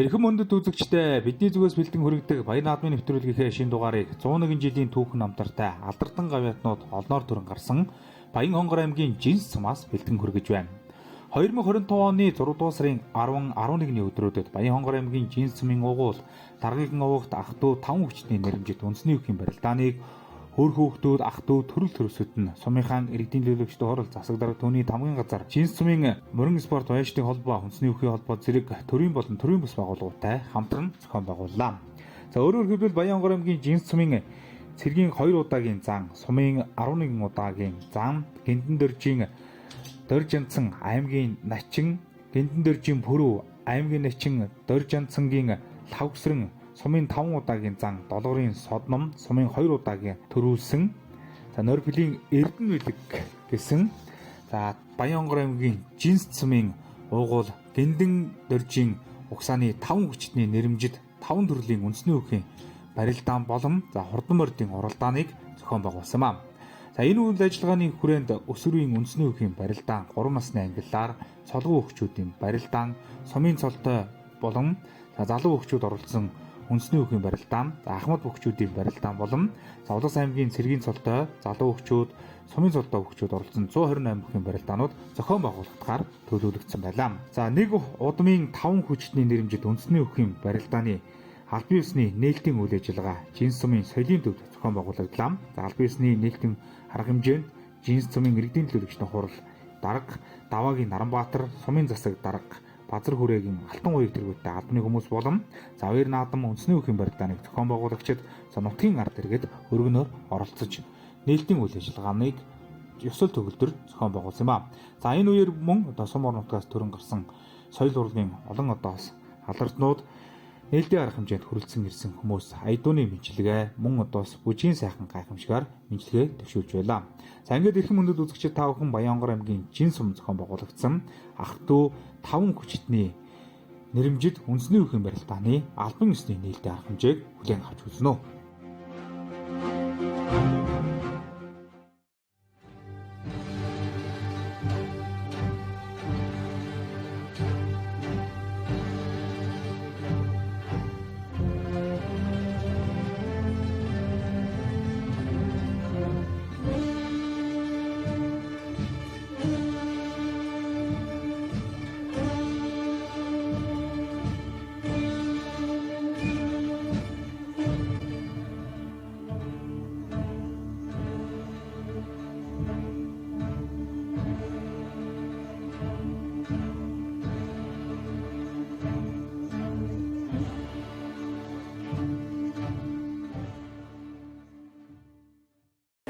Хэрхэн мөндөд үзэгчдээ бидний зүгээс бэлдэн хүргэдэг Баян наадмын нэвтрүүлгийнхээ шинэ дугаарыг 101 жилийн түүхэн намтартай алдартай гавьяатнууд олноор төрөн гарсан Баян хонгор аймгийн Жинс цумаас бэлдэн хүргэж байна. 2025 оны 6 дугаар сарын 10-11-ний өдрүүдэд Баян хонгор аймгийн Жинс цумын угуул Даргын овогт ах トゥ 5 хүчний нэрэмжит үндэсний өвхийн барилдааныг хөр хүүхдүүд, ах トゥ төрөл төрөсөд нь сумынхаан иргэдийн төлөөлөгчдөө хорол засаг дарга түүний тамгын газар Жинс цумын мөрөн спорт баячдын холбоо, хүнсний өвхийн холбоо зэрэг төрийн болон төрийн бус байгууллагуудтай хамтран зохион байгууллаа. За өөрөөр хэлбэл Баян хонгор аймгийн Жинс цумын цэргийн 2 удаагийн зан, сумын 11 удаагийн зан, Гэнтэн дөржийн Дөржинцэн аймгийн Начин, Гэнтэн дөржийн Пүрүү аймгийн Начин, Дөржинцэнгийн Лавгсран сумын 5 удаагийн зан, Долгорын Содном сумын 2 удаагийн төрүүлсэн. За Норбилийн Эрдэнэ билэг гэсэн. За Баян хонгор аймгийн Жинс цумын уугуул Гэнтэн дөржийн угсааны 5 хүчний нэрэмжит 5 төрлийн үндэсний өвхийн барилдаан болон хурдан мордын уралдааныг зохион байгуулсан ба. За энэ үйл ажиллагааны хүрээнд өсвөрийн үндэсний өвхийн барилдаан, 3 насны ангиллаар цолгон өвчүүдийн барилдаан, сумын цолтой болон залуу өвчүүд оролцсон үндэсний өвхийн барилдаан, ахмад өвчүүдийн барилдаан болон Улас аймгийн цэргийн цолтой, залуу өвчүүд, сумын цолтой өвчүүд оролцсон 128 өвхийн барилдаанууд зохион байгуулагдахаар төлөвлөгдсөн байлаа. За нэг удмын 5 хүчний нэрэмжит үндэсний өвхийн барилдааны албан ёсны нээлтийн үйл ажиллагаа Жинс цумын соёлын төвд зохион байгуулагдлаа. За албан ёсны нээлтийн арга хэмжээнд Жинс цумын иргэдийн төлөөлөгчдийн хурал, дарга Даваагийн Наранбаатар, сумын засаг дарга Базар хүрээгийн алтан уяг тэргүүттэй албаны хүмүүс болон Баян наадам үндэсний өвхийн барилдааныг зохион байгуулагчид нутгийн ард иргэд өргөнөөр оролцож нээлтийн үйл ажиллагааныг ёсол төгөлдөр зохион байгуулсан юм а. За энэ үеэр мөн сум орон нутгаас төрөн гарсан соёл урлагийн олон алдарчнууд нээлтийн арга хэмжээнд хүрэлцэн ирсэн хүмүүс айдууны мэдлэгээ мөн бүжгийн сайхан гайхамшигаар мэдлэгээ төвшүүлж байлаа. За ингээд эрхэм мөндөд үзэгчид та бүхэн Баян хонгор аймгийн Жинс цум зохион байгуулагдсан ах トゥ 5 хүчний нэрэмжит үндэсний өвхийн барилдааны албан ёсны нээлтийн арга хэмжээг хүлээн авч үзнэ.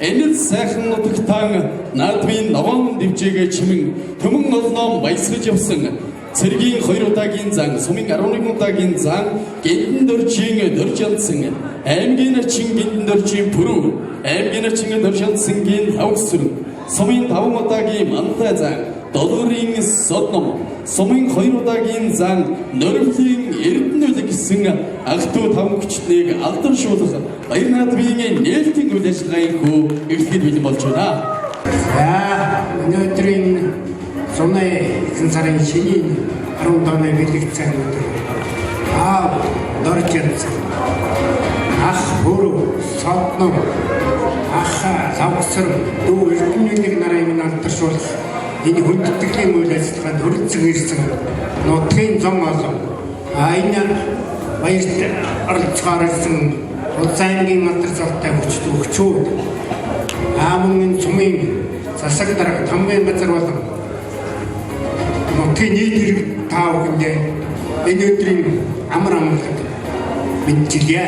Энэ сайхан нутагтан наадмын ногоон дэвжээгээ чимэн төмөн олноо баясгаж явсан цэргийн 2 удаагийн зан, сумын 11 удаагийн зан, Гэнтэн дөржийн Дөржинцэн аймгийн Начин, Гэнтэн дөржийн Пүрүү аймгийн Начин, Дөржинцэнгийн Лавгсран сумын 5 удаагийн Мантай зан, Долгорын Содном сумын 2 удаагийн зан, Норбилийн Эрдэнэ билэг гэсэн ах トゥ 5 хүчнийг алдаршуулах Баян наадмын нээлтийн үйл ажиллагааны хөө эхлэхэд бэлэн болж байна. За өнөөдрийн зуны 9 сарын шинийн 10 дооны бэлэг цаг өдөр Дөржинцэн ах хөрөв содно аха завсар дүү эрдэнэнийг нараа юм алдаршуулах энэ хүндэтгэлийн үйл ажиллагаанд хүрэлцэн ирсэн нутгийн зам олон энэ баярт оролцохоор ирсэн Улсын аймгийн алдар салтай хүчүүд Аамын цумын засаг дарга тамгийн газар болон нутгийн нийт иргэд та бүхэндээ энэ өдрийн амар амгалан мэдчилье.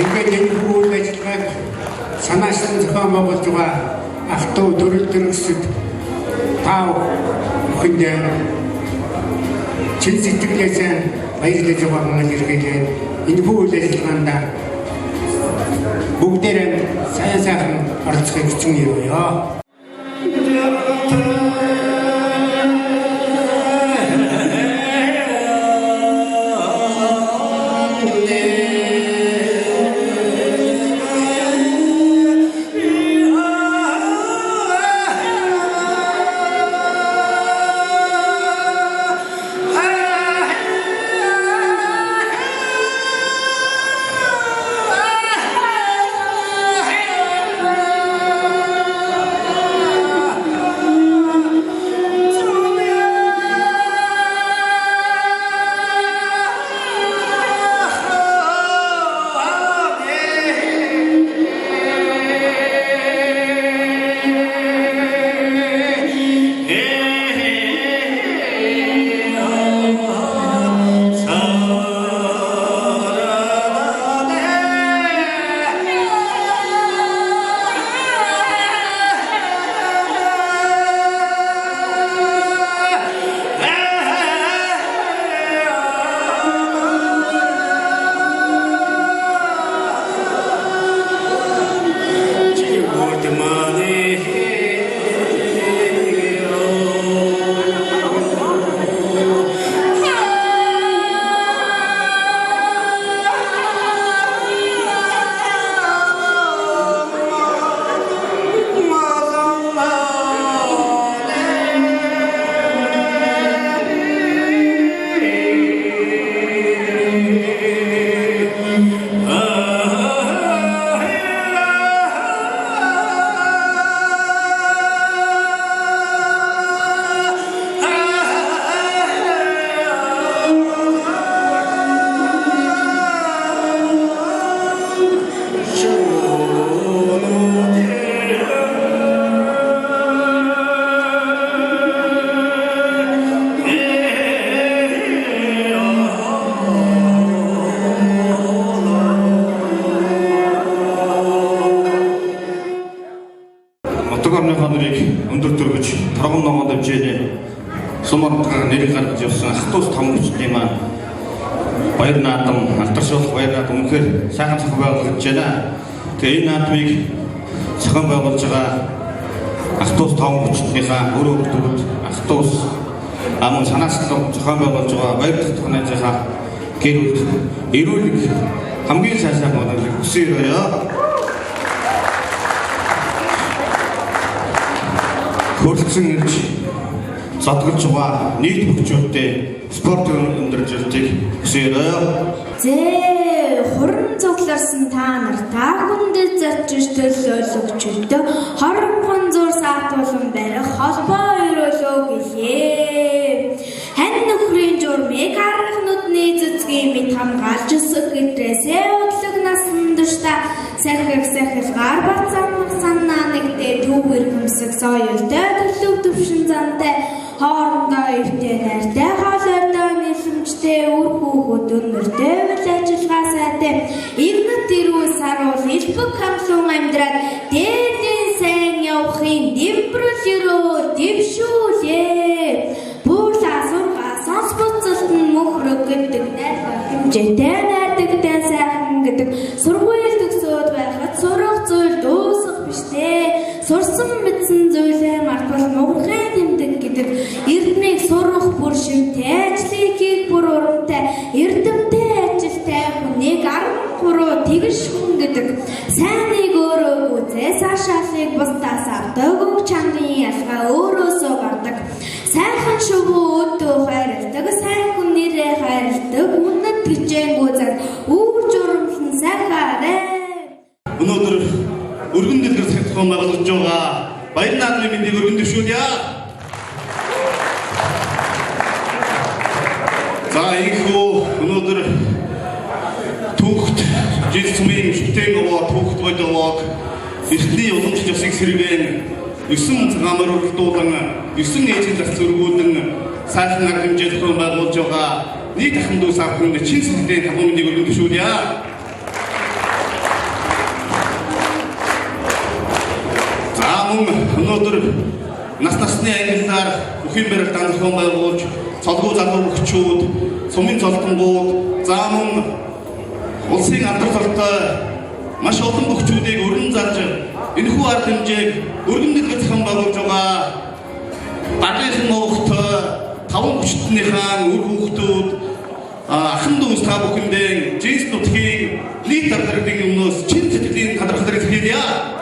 Ингээд энэ үйл ажиллагааг санаачлан зохион байгуулж байгаа ах トゥ төрөл төрөсөд та бүхэндээ чин сэтгэлээс баярлаж байгаа хүмүүс иргэдээ энэ үйл ажиллагаанд бүгдээрээ сайн оролцохыг хүчин явуулъя. өндөр төрөж торгон номонд хэмжээний сумаргаар нэрийг гаргаж явсан ах トゥ том хүчний маань баяр наадам алдаршуулах баяр наадам үнэхээр сайхан зохион байгуулж байна. Тэгээ энэ наадмыг зохион байгуулж байгаа ах トゥ том хүчнийхээ өөрөө бүртгүүд ах トゥ амун санаачлан зохион байгуулж байгаа баяр дахь найзынхаа гэр бүл эрүүлэг хамгийн сайхан моноглыг хүсье. Хөрөлцөн ирж задгалж байгаа нийт хүчтэй спорт өндөрлөлтийг хүсье. Хуран цугларсан та нар та хүндэд зарчиж төлөөлөгч өдөө хорон зур саатуулан барих холбоо өрөөлөө гэлээ. Хэн нөхрийн журмыг харах нүдний зүцгийн мэд хамгаалж өсөх гэтрээсээ удлаг насан дурта сахилгаар бацсан санаа нэгдээ түүгэр хөмсөг соёлтой төлөв төвшин зантай хоорондоо эртээ найртай хоолойтой нэлэмжтэй үр хүүхэд өнөртэй үйл ажиллагаа сайтай игнат ирүүл саруул элбэг хамлуун амьдраад дээдийн сайн явахын дэвбрэлэрөө дэвшүүлээ. Буурлаа сургаа сонс буцалтан мөхрөг гэдэг найрга хэмжээтэй найдагтай сайхан гэдэг сургууль төгсөөд байхад сурах зүйл дуусах биштэй. Сурсан мэдсэн зүйлээ мартвал муухай тэмдэг гэдэг эрдмийг сурах бүр шимтэй ажлыг хийх бүр урамтай эрдэмтэй ажилтай хүнийг 13 тэгш хүн гэдэг сайныг өөрөө үзээ сашаалыг бусдаас авдаг үг чанарын ялгаа өөрөөсөө гардаг сайхан шувуу өдөө хайрладаг сайн хүн нэрээ хайрладаг өргөн дэлгэр сахилгаан байгуулж байгаа Баяр наадмын мэндийг өргөн дэвшүүлье. За ийхүү өнөөдөр түүхт жил цумын шүтэн овоо түүхт бодовоо эртний уламжлалт ёсыг сэргээн 9 цагаамаар өргөлдүүлэн 9 ээжийн зарц өргүүлэн сайхан арга хэмжээ зохион байгуулж байгаа нийт ахын дүү савхын чин сэтгэлийн таван мэндийг өргөн дэвшүүлье. Өнөөдөр насны ангиллаар бүхэн барилт зохион байгуулж цолгоо залуу хөгчүүд, сумын золтонгууд, за мөн улсын алдартай маш олон хөгчүүдийг өргөн зарж энэхүү арга хэмжээг өргөн дэлгэр зохион байгуулж байгаа багийн нөхөд таван хүчтнийхээ үр хүүхдүүд ахын дүүс та бүхэндээ жинс нутгийн нийт дараагийн өмнөөс чин сэтгэлийн талархлыг хэлье.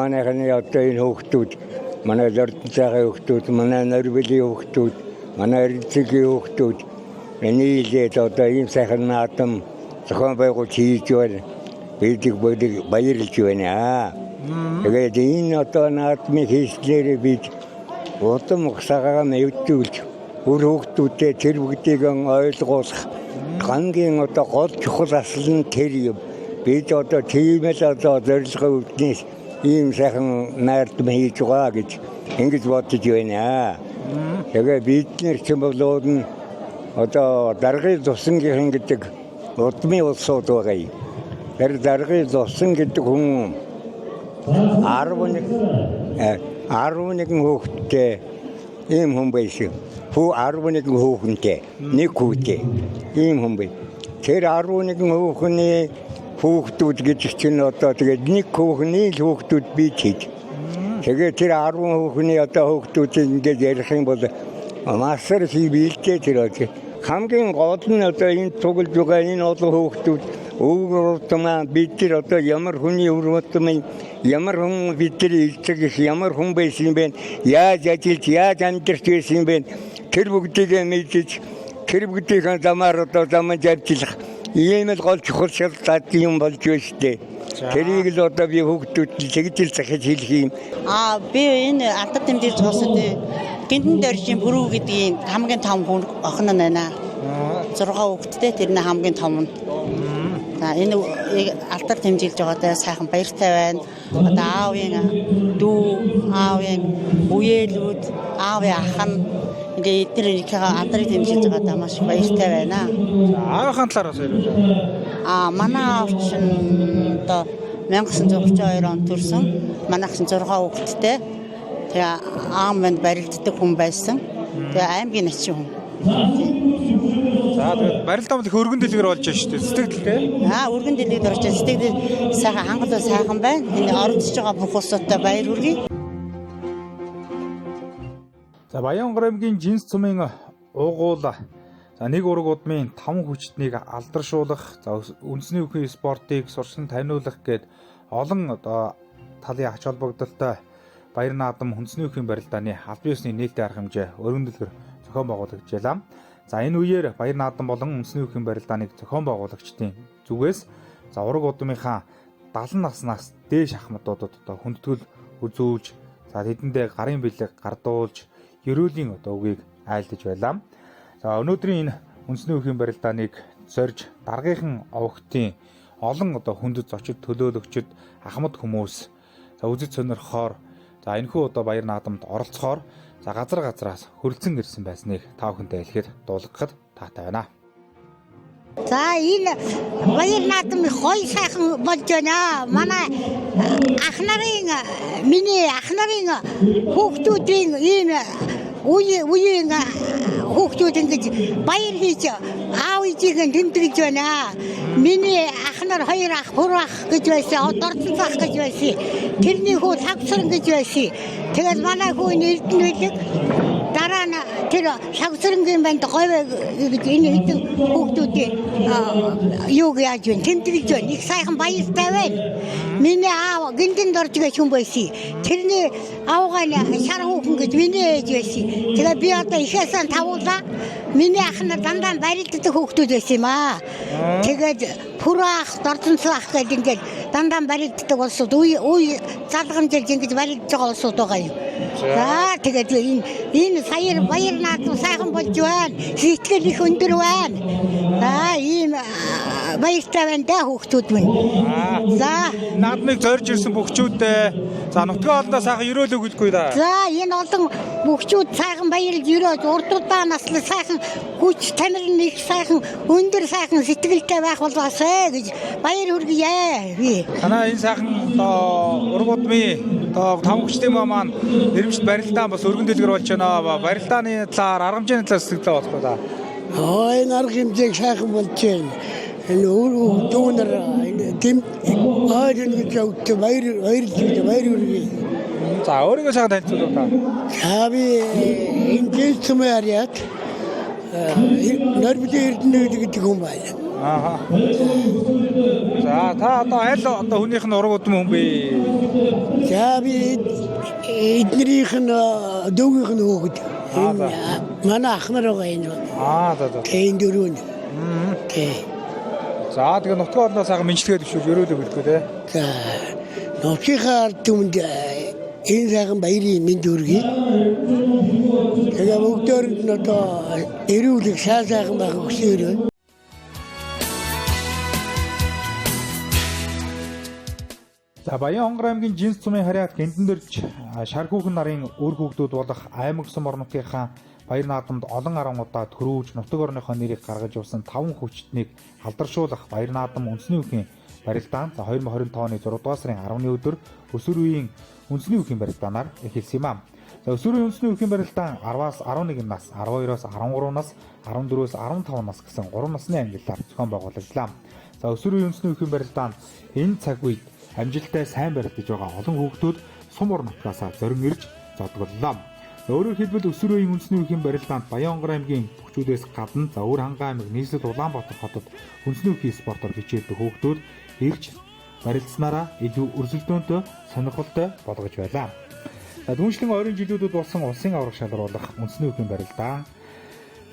Манайхны одоо энэ хүүхдүүд, манай Лордон цагаан хүүхдүүд, манай Норвелийн хүүхдүүд, манай Эрдэнэгийн хүүхдүүд нийлээд одоо ийм сайхан наадам зохион байгуулж хийж байна. Бидийг баярлж байна. Тэгээд энэ одоо наадмыг хийснээр бид удам угсаагаа нэвтүүлж өөр хүүхдүүдэд тэр бүгдийг ойлгуулах гангийн одоо гол чухал асал нь тэр юм. Бид одоо тиймэл одоо зорилгын үүднээс ийм сайхан наадам хийж байгаа гэж ингэж бодож байна. Тэгээ бид нэр ч болоод нь одоо даргын зуснгийн гэдэг удмын улсууд байгаа юм. Тэр даргын зусан гэдэг хүн 11 хүүхэдтэй Ийм хүн байсан. Хүү 11 хүүхэнтэй, нэг хүүтэй. Ийм хүн бай. Тэр 11 хүүхний хүүхдүүд гэж чинь одоо тэгээд нэг хүүхний хүүхдүүд бий хийж. Тэгээд тэр 10 хүүхний одоо хүүхдүүд ингэж ярих юм бол масар хийбилтэй тэр очи. Хамгийн гол нь одоо энэ цуглаж байгаа энэ олон хүүхдүүд өөрөөр бид тэр одоо ямар хүний өрөөтмөн ямар хүн бидний эцэг ямар хүн байсан юм бэ? Яаж ажиллаж, яаж амьдарч байсан юм бэ? Тэр бүгдийг мэдэж, тэр бүгдийн замаар одоо замж ажиллах ийм л гол чухал шалтгаан юм болж байна шүү дээ. Тэрийг л одоо би хүүхдүүд тэгжил захиж хэлэх юм. Би энэ алдар тэмдгэр зогсоод гинтэн дөржин бүрүү гэдгийг хамгийн том хүн охин нь байна. 6 хүүхэдтэй тэр нь хамгийн том нь. За энэ алдар тэмдэглэж байгаадаа сайхан баяртай байна. Одоо аавын дүү, аавын үеэлүүд, аавын ах нь ингээ эдгээр алдрыг тэмдэглэж байгаадаа маш баяртай байна. Аавынхаа талаараас ярил. Манай аав чинь одоо 1932 онд төрсөн. Манайх чинь 6 хүүхэдтэй. Тэгээ аав минь барилддаг хүн байсан. Тэгээ аймгийн начин хүн. За тэгээд барилдаа их өргөн дэлгэр болж байна шүү дээ. Сэтгэл те. Өргөн дэлгэр орж байгаа. Сэтгэл сайхан хангалуй сайхан байна. Энэ оролцож байгаа бүх улсуудтай баяр хүргэе. За Баянгар аймгийн Жинс цумын уугуул за нэг ураг удмын 5 хүчтнийг алдаршуулах, за үндэсний үеийн спортыг сурсан таниулах гээд олон одоо талын ач холбогдолтой баяр наадам үндэсний үеийн барилдааны албан ёсны нийтийн арга хэмжээ өргөн дэлгэр зохион байгуулагч байлаа. За энэ үеэр баяр наадам болон үндэсний үеийн барилдааныг зохион байгуулагчдын зүгээс за ураг удмынхаа 70 наснаас дээш ахмадуудад одоо хүндэтгэл үзүүлж, за тэдэндээ гарын бэлэг гардуулж, ерөөлийн одоо үгийг айлдаж байлаа. За өнөөдрийн энэ үндэсний үеийн барилдааныг зорж даргийнхын овогтын олон одоо хүндэт зочид төлөөлөгчд ахмад хүмүүс за үзэж сонирхохоор за энэхүү одоо баяр наадамд оролцохоор за газраас хөрөлцөн ирсэн байсныг та бүхэндээ хэлэхэд дуулгахад таатай байна. За энэ баяр наадам гоё сайхан болж байна. Манай миний ах нарын хүүхдүүдийн ийм үеийн хүүхдүүд ингэж баяр хийж аав ээжийг тэмдэглэж байна. Миний ах нар 2 ах, 3 ах гэж байсан, дордсон ах гэж байсан. Тэрний хүү сагсран гэж байсан. Тэгээд манай хүү Эрдэнэ билэг дараа нь тэр сагсрангийн банд говь гэж энэ хэдэн хүүхдүүдийн юуг яаж вэ? Тэмдэглэж байна. Их сайхан баяртай байна. Миний аав гинтэн дорж гэж хүн байсан. Тэрний аавгаа шар хүүхэн гэж миний ээж байсан. Тэгээ би одоо ихээсээ тавуулаа. Миний ах нар дандаа барилддаг хүүхдүүд байсан юм аа. Тэгээд пураах, дордонцоо ах гэдэг ингээд дандаа барилддаг улсууд үе залгамжирж ингэж барилдж байгаа улсууд байгаа юм. За тэгээд энэ баяр наадам сайхан болж байна. Сэтгэл их өндөр байна. За ийм баяртай байна да хүүхдүүд минь. За наадмыг зорж ирсэн бүгчүүдээ за нутгийн олдоо сайхан өрөөлөг гэлгүй да. За энэ олон бүгчүүд сайхан баярлж өрөөж урдуудаа наслаа сайхан хүч тамир нэг сайхан өндөр сайхан сэтгэлтэй байх болоосэй гэж баяр хүргэе. Би. Танаа энэ сайхан одоо ураг удмын одоо 5 хүчтэй маань нэрмжт барилдаан бас өргөн дэлгэр болж байна. Барилдааны талаар, арга хэмжээний талаар сэтгэлдээ бодлоо да. Энэ арга хэмжээг сайхан болж байна. Энэ дүүнэр тэм ойрын гэж явуулт баяр үргээ. За өөрийгөө сайхан танилцуулах та. За би энэ дэцмэ яриад нэрбдээ Эрдэнэ гэдэг хүн байна. За та одоо аль одоо хүнийх нь ураг удмын хүн бэ? За би эднэрийнх нь дүүгийнх нь хүүхэд. Манай ах нар байгаа энэ. За. Энэ дөрөв. За тэгээ нутгийн орноо сайхан мэдлэгээд өшөж өрөөлөг гэлгүй те. За нутгийнхаа түмэнд энэ сайхан баярын мэнд хүргэе. Тэгээ бүгдээр нь одоо эрүүлэг сайхан байх хүсээр байна. За Баянгар аймгийн Жинс цумын харьяат гэнтэн дөрж шар хүүхэн нарын өр хүүхдүүд болох аймаг сум орнотынхаа баяр наадамд олон арангуудаа төрөөж нутаг орныхоо нэрийг гаргаж явсан 5 хүчтнийг алдаршуулах баяр наадам үндэсний үеийн барилдаан 2025 оны 6 дугаар сарын 10-ны өдөр өсвөр үеийн үндэсний үеийн барилдаанаар эхэлсэн юм аа. За өсвөрийн үндэсний өвхийн барилдаан 10-аас 11 нас, 12-оос 13 нас, 14-өөс 15 нас гэсэн 3 насны ангиллаар зохион байгуулагдлаа. За өсвөрийн үндэсний өвхийн барилдаанд энэ цаг үед амжилттай сайн барилдаж байгаа олон хүүхдүүд сум ор нутгаасаа зорин ирж зодголлоо. Өөрөөр хэлбэл өсвөрийн үндэсний өвхийн барилдаанд Баянгар аймгийн бүхчүүдээс гадна за Өвөр ханган аймаг нийслэл Улаанбаатар хотод үндэсний өвхийн спортоор хичээлдэг хүүхдүүд ирж барилдсанараа илүү өрсөлдөөнтэй сонирхолтой болгож байлаа. За дүүншлэн ойрын жилүүдэд болсон улсын авраг шалруулах үндэсний өвхийн барилдаан,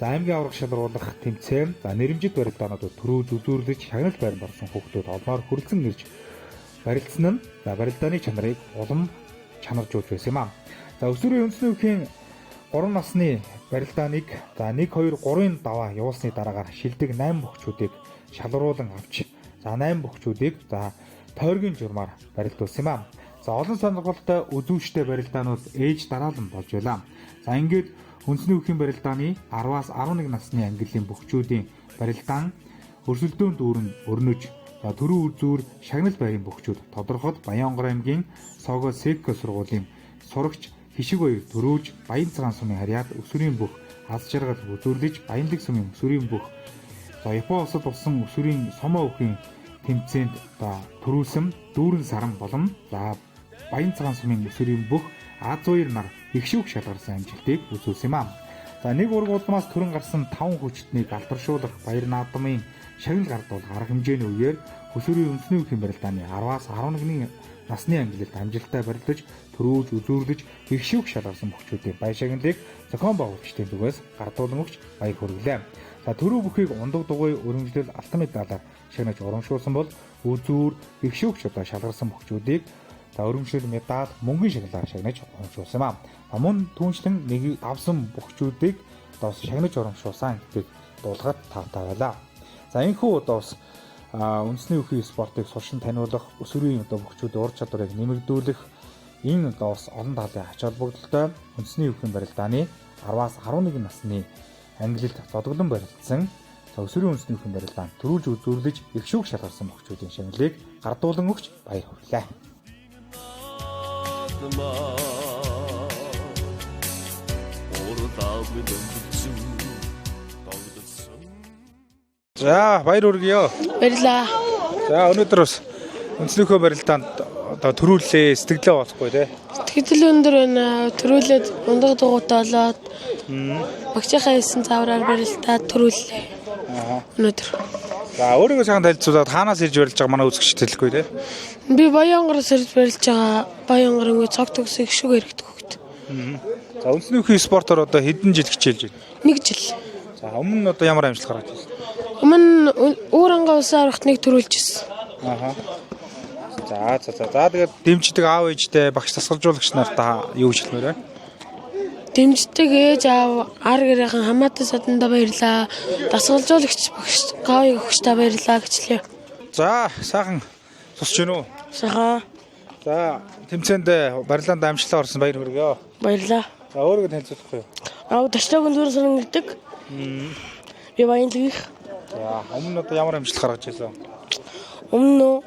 за аймгийн авраг шалруулах тэмцээн, за нэрэмжит барилдаануудад төрөөж үзүүрлэж шагналт байранд орсон хүүхдүүд олноор хүрэлцэн ирж барилдсан нь за барилдааны чанарыг улам чанаржуулж байсан юм аа. За өсвөрийн үндэсний өвхийн 3 насны барилдааныг за 1 2 3-ын даваа явуулсны дараагаар шилдэг 8 бөхчүүдийг шалруулан авч за 8 бөхчүүдийг за тойргийн журмаар барилдуулсан юм аа. За олон сонирхолтой үзүүштэй барилдаанууд ээж дараалан болж байлаа. За ингээд үндэсний өвхийн барилдааны 10-аас 11 насны ангиллын бөхчүүдийн барилдаан өрсөлдөөн дүүрэн өрнөж за төрөө үзүүр шагнал байрын бөхчүүд тодорхойд Баянгар аймгийн Сого Секко сургуулийн сурагч Хишиг баяр төрөөж Баян цагаан сумын харьяат өсвөрийн бүх аз жаргал үзүүрлэж Баянлаг сумын өсвөрийн бүх за Япон улсад болсон өсвөрийн сомоо өвхийн тэмцээнд за төрүүлсэн дүүрэн саран болон за Баян цагаан сумын өсвөрийн бүх Аз баяр нар их шүүх шалгарсан амжилтыг үзүүлсэн юм аа. За нэг ургуулмаас төрөн гарсан 5 хүчтнийг алдаршуулах Баяр наадмын шагнал гардуул арга хэмжээний үеэр өсвөрийн үндэсний өвхийн барилдааны 10-аас 11 насны ангиллалд амжилттай барилдаж төрөөж үзүүрлэж их шүүх шалгарсан бөхчүүдийн баяр шагналыг зохион байгуулагчдын зүгээс гардуулан өгч баяр хүргэлээ. За төрөө бүхийг ундаг дугуй өргөмжлөл алтан медалаар шагнаж урамшуулсан бол үзүүр их шүүх шалгарсан бөхчүүдийг за өргөмжлөл медаль мөнгөний шагналаар шагнаж урамшуулсан юм аа. Мөн түүнчлэн нэг авсан бөхчүүдийг доос шагнаж урамшуулсан гэдэг дуулахад тавтай байлаа. За энэхүү доос үндэсний өвхийн спортыг суршин таниулах, өсвөрийн бөхчүүдийн ур чадварыг нэмэгдүүлэх энэ доос олон талын ач холбогдолтой үндэсний өвхийн барилдааны 10-аас 11 насны ангиллалд зодглон барилдсан өсвөрийн үндэсний өвхийн барилдаанд төрүүлж үзүүрлэж их шүүх шалгарсан бөхчүүдийн шагналыг гардуулан өгч баяр хүргэлээ. За баяр хүргэе. Баярлаа. За өнөөдөр бас үндэсний өвхийн барилдаанд одоо төрүүлээ сэтгэлээ болохгүй тий. Сэтгэл өндөр байна. Төрүүлээд ундаг дугуйтай болоод багшийнхаа хэлсэн заавраар барилдаад төрүүллээ. Өнөөдөр. За өөрийгөө сайхан танилцуулаад хаанаас ирж барилж байгаа манай үзэгчд хэлэхгүй тий. Би Баянгараас ирж барилж байгаа. Баянгарын үе цог төгс их шүүг хэрэгдэг хөгт. За үндэсний өвхийн спортоор одоо хэдэн жил хичээлж байна? 1 жил. За өмнө нь одоо ямар амжилт гаргаж байна? Өмнө Өвөр ханган улсын аврагт нэг төрүүлж ирсэн. За тэгээд дэмждэг аав ээжтэй багш тасгалжуулагч нартаа юу гэж хэлмээр вэ? Дэмждэг ээж аав ар гэрийн хамаатай саданда баярлаа. Дасгалжуулагч багш гаавыг өгчтэй баярлаа гэжлээ. За сайхан тусч гинөө. Сайхан. За тэмцээнд барилдаанд амжилтаа орсон баяр хүргэе. Баярлаа. За өөрийгөө танилцуулах уу? Аав Ташлаагийн зүрх сонин гэдэг. Би Баянлагийнх. За өмнө одоо ямар амжилт гаргаж ирсэн? Өмнө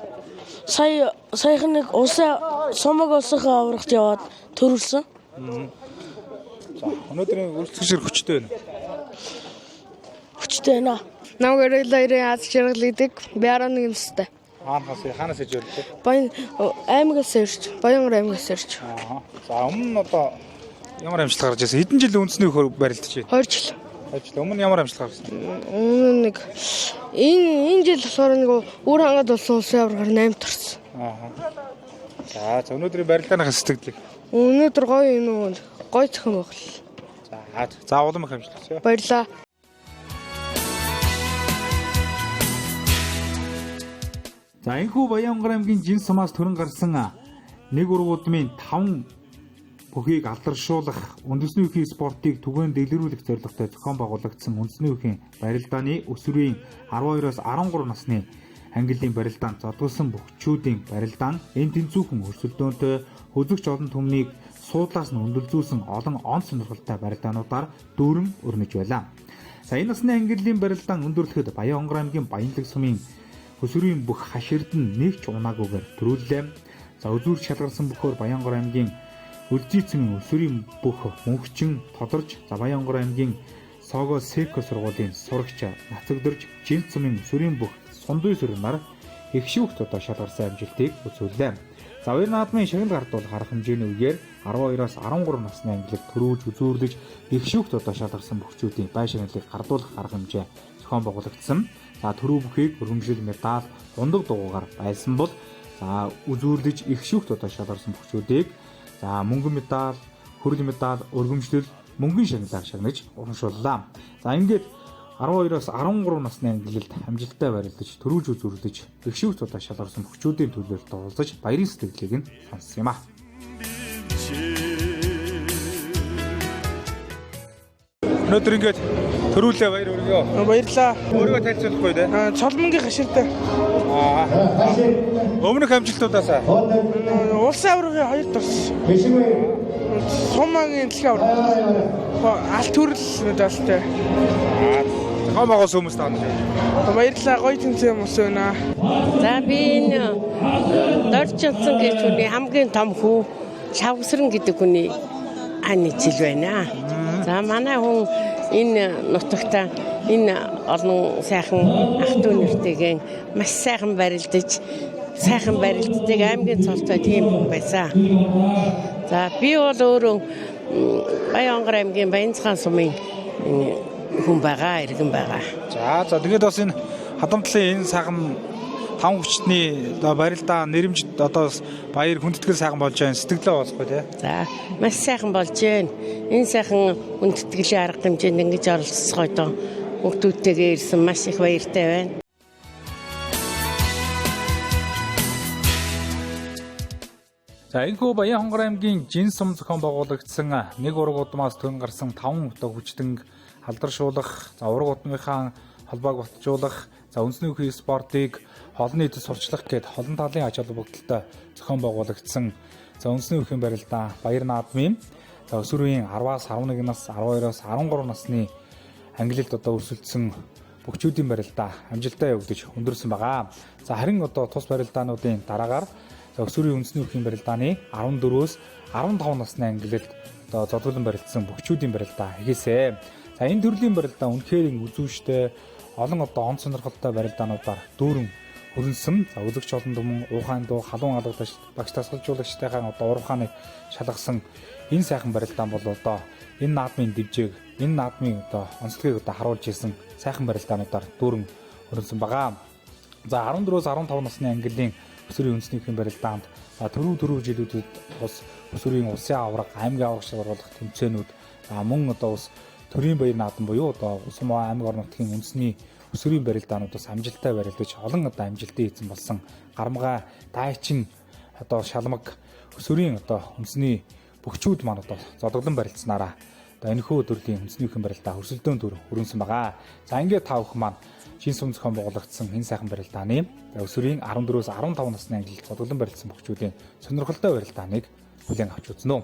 саяхан нэг улсын сумаг улсын аврагт яваад төрүүлсэн. За өнөөдрийн үргэлжлэл хүчтэй байна. Хүчтэй байна. Намайг Эрэлэрийн аз жаргал гэдэг би 11 настай. Хаанаас иж өрлөө? Баян аймагаас ирж, Баянгар аймагаас ирж. За өмнө одоо ямар амжилт гаргаж ирсэн? Хэдэн жил үндэсний өвхөөр барилдаж байна? 2 жил. Өмнө ямар амжилт гаргасан? Өмнө нэг энэ жил болохоор нэг Өвөр хангад болсон улсын аврагаар 8 төрсөн. За өнөөдрийн барилдааныхаа сэтгэлийг. Өнөөдөр гоё юм гоё зохион байгууллаа. За улам их амжилт хүсье. Баярлалаа. За энэхүү Баянгар аймгийн Жин сумаас төрөн гарсан нэг ургуудмын 5 бүхийг алдаршуулах үндэсний өвхийн спортыг түгээн дэлгэрүүлэх зорилготой зохион байгуулагдсан үндэсний өвхийн барилдааны өсвөрийн 12-оос 13 насны ангиллын барилдаанд зодголсон бөхчүүдийн барилдаан энэ тэнцүүхэн өрсөлдөөнтэй хөзөгч олон түмнийг суудлаас нь өндөлзүүлсэн олон он сонирхолтой барилдаануудаар дүүрэн өрнөж байлаа. За энэ насны ангиллын барилдаан өндөрлөхөд Баянгар аймгийн Баянлаг сумын өсвөрийн бүх хаширд нь нэг ч унаагүйгээр төрүүллээ. За үзүүр шалгарсан бөхөөр Баянгар аймгийн Үлдээцэн өсвөрийн бүх мөнхчин тодорж Баянгор аймгийн Сого Секо сургуулийн сурагч нацагдэрж Жин цумын өсвөрийн бүх сундуй сүрнээр их шүүхт одоо шалгарсан амжилтыг үзүүллээ. За баяр наадмын шагнал гардуулах арга хэмжээний үеэр 12-аас 13 насны ангилалд төрүүлж үзүүрлэж их шүүхт одоо шалгарсан бөхчүүдийн бай шагналыг гардуулах арга хэмжээ зохион байгуулагдсан. За төрөө бүхийг өргөмжлөл медаль, дундаг дугуугаар байлсан бол за үзүүрлэж их шүүхт одоо шалгарсан бөхчүүдийг за мөнгөн медаль, хүрэл медаль, өргөмжлөл, мөнгөн шагналаар шагнаж урамшууллаа. За ингээд 12-оос 13 насны ангилалд амжилттай барилдаж төрүүлж үзүүрлэж их шүүхт удаа шалгарсан бөхчүүдийн төлөөлөлд уулзаж баярын сэтгэлийг нь сонссон юм а. Өнөөдөр ингээд төрүүлээ баяр өргөө. Баярлаа. Өөрийгөө танилцуулахгүй дээ. Цолмонгийн хаширтай. Өмнөх амжилтуудаасаа Улсын аваргын 2 тус. Сумагийн дэлхийн аварга. Алт төрөл медальтай. Зохион байгуулсан хүмүүст таана. Баярлалаа, гоё тэмцээн хүмүүс байна. За би энэ Доржинцэн гэж хүний хамгийн том хүү Шавгсран гэдэг хүний ань ижил байна. За манай хүн энэ нутагта энэ олон сайхан ах トゥ нэртэйгэн маш сайхан барилдаж аймгийн цолтой тийм хүн байсан. За би бол өөрөө Баянгор аймгийн Баянцхан сумын хүн байгаа, иргэн байгаа. За тэгээд бас энэ хадамтлын энэ сайхан таван хүчний барилдаа нэрэмж одоо баяр хүндэтгэл сайхан болж байгаа сэтгэлээ болохгүй тий. За маш сайхан болж байна. Энэ сайхан хүндэтгэлийн арга хэмжээнд ингэж оролцсгойдоо хүүхдүүдтэйгээ ирсэн маш их баяртай байна. За энэхүү Баянгор аймгийн Жин сум зохион байгуулагдсан нэг ураг удмаас төн гарсан 5 одоо хүчтэн алдаршуулах, за ураг удмынхаа холбоог батжуулах, за үндэсний үеийн спортыг олон нийтэд сурчлах гээд холон талын ач холбогдолтой зохион байгуулагдсан. За үндэсний үеийн барилдаа баяр наадмын за өсвөрийн 10-аас 11 нас, 12-оос 13 насны ангилалд одоо өрсөлдсөн бөхчүүдийн барилдаа амжилтаа явагдаж өндөрсөн байгаа. За харин одоо тус барилдаануудын дараагаар өсвөрийн үндэсний үеийн барилдааны 14-өөс 15 насны ангилалд одоо зодглон барилдсан бөхчүүдийн барилдаа хийгээсэ. За энэ төрлийн барилдаа үнэхээр үзүүштэй олон одоо он сонирхолтой барилдаануудаар дүүрэн хөрөнсөн. За үзэгч олон түмэн уухайн дуу халуун алгадагч багш тасгалжуулагчтайхаа одоо уран ухааныг шалгасан энэ сайхан барилдаан бол одоо энэ наадмын дивжээг энэ наадмын одоо онцлогийг одоо харуулж ирсэн сайхан барилдаануудаар дүүрэн хөрөнсөн байгаа. За 14-өөс 15 насны ангиллын өсвөрийн үндэсний үеийн барилдаанд төрөв жилүүдэд бас өсвөрийн улсын аварга, аймгийн аварга шалгаруулах тэмцээнүүд мөн одоо бас төрийн баяр наадам буюу одоо Сумаа аймаг орон нутгийн үндэсний өсвөрийн барилдаануудаас амжилттай барилдаж олон одоо амжилтыг эзэн болсон Гарамгай, Дайчин одоо Шалмаг өсвөрийн одоо үндэсний бөхчүүд маань одоо зодглон барилдсанараа одоо энэхүү төрлийн үндэсний үеийн барилдаа өрсөлдөөн төр өрнсөн байгаа. За ингээд та бүхэн маань Жин сум зохион байгуулагдсан энэ сайхан барилдааны өсвөрийн 14-өөс 15 насны ангилалд зодглон барилдсан бөхчүүдийн сонирхолтой барилдааныг хүлээн авч үзнэ үү.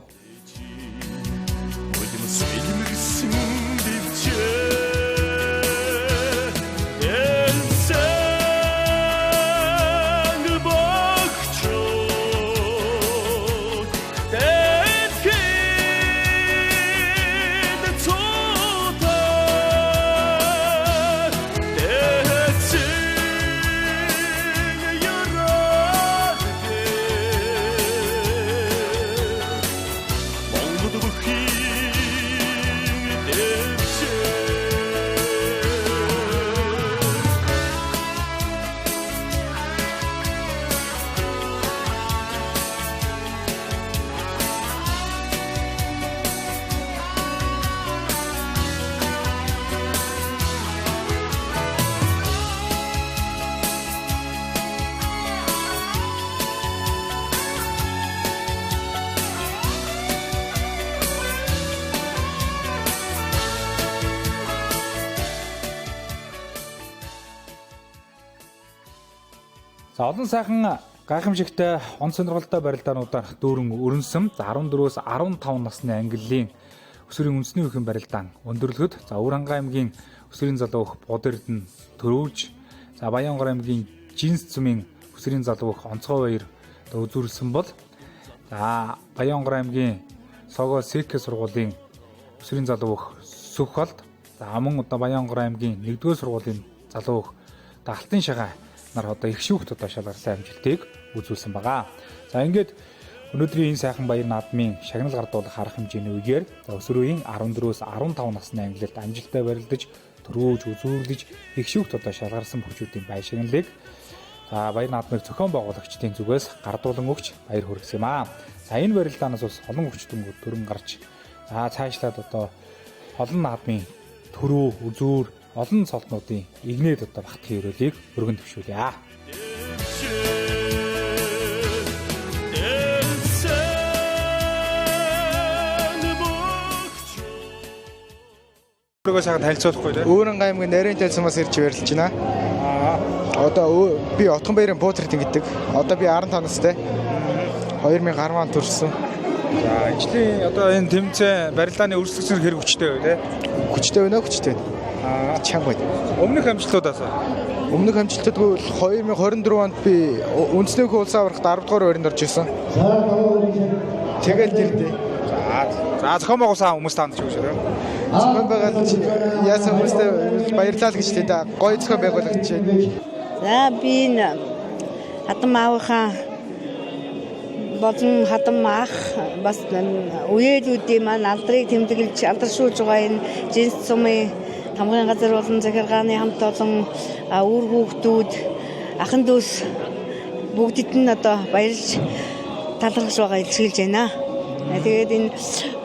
За олон сайхан гайхамшигтай он сонирхолтой барилдаануудаар дүүрэн өрнсөн 14-өөс 15 насны ангиллын өсвөрийн үндэсний үеийн барилдаан өндөрлөхөд за Өвөрхангай аймгийн өсвөрийн залуу өх Будэрдэн төрүүлж за Баянгор аймгийн Жин цумын өсвөрийн залуу өх Онцгой баяр үзүүлсэн бол за Баянгор аймгийн Сого СК сургуулийн өсвөрийн залуу өх Сүх болд. За мөн одоо Баянгор аймгийн 1-р сургуулийн залуу өх Алтан шагаа нар одоо их шүүхт одоо шалгарсан амжилтыг үзүүлсэн байгаа. За ингээд өнөөдрийн энэ сайхан баяр наадмын шагнал гардуулах арга хэмжээний үеэр өсвөрийн 14-өөс 15 насны ангилалд амжилттай барилдаж, төрөөж, үзүүлж их шүүхт одоо шалгарсан хүүхдүүдийн баяр шагналыг баяр наадмыг зохион байгуулагчдын зүгээс гардуулан өгч баяр хүргэсэн юм аа. За энэ барилдаанаас бас олон хүчтэнгүүд төрөн гарч цаашлаад одоо олон наадмын төрөө, үзүүр, олон цолтнуудын игнээд одоо багтахын өрөөлийг өргөн төвшүүлье. Өөрийгөө сайхан танилцуулахгүй дээ. Өөрөнгө аймгийн нарийн талсамаас ирж барилж байна. Одоо би Отгон баярын Пуутрид гэдэг. Одоо би 15 настай. 2010 онд төрсөн. За ижлийн одоо энэ тэмцээн барилдааны өрсөлдсөн хэрэг хүчтэй бай тээ. Хүчтэй байна уу хүчтэй. Чанга бай. Өмнөх амжилтуудаас өмнөх амжилтууд 2024 онд би үндэсний улсын аврагт 10 дугаар байранд орж исэн. Тэгэл дэрдээ. За зохион байгуулсан хүмүүс таанд ч үгүй шүү. Зохион байгуулалт яасан хүмүүстэй баярлалаа гэж тэгээд гоё зохион байгуулагч. За би хатам аавынхаа болон хатам ах бас үеэлүүдийн маань алдрыг тэмдэглэж алдаршуулж байгаа энэ жинс сумын хамгаалын газар болон захиргааны хамт олон үр хүүхдүүд ахын дүүс бүгдд нь одоо баярлж талархаж байгаа илэрхийлж байна. Тэгээд энэ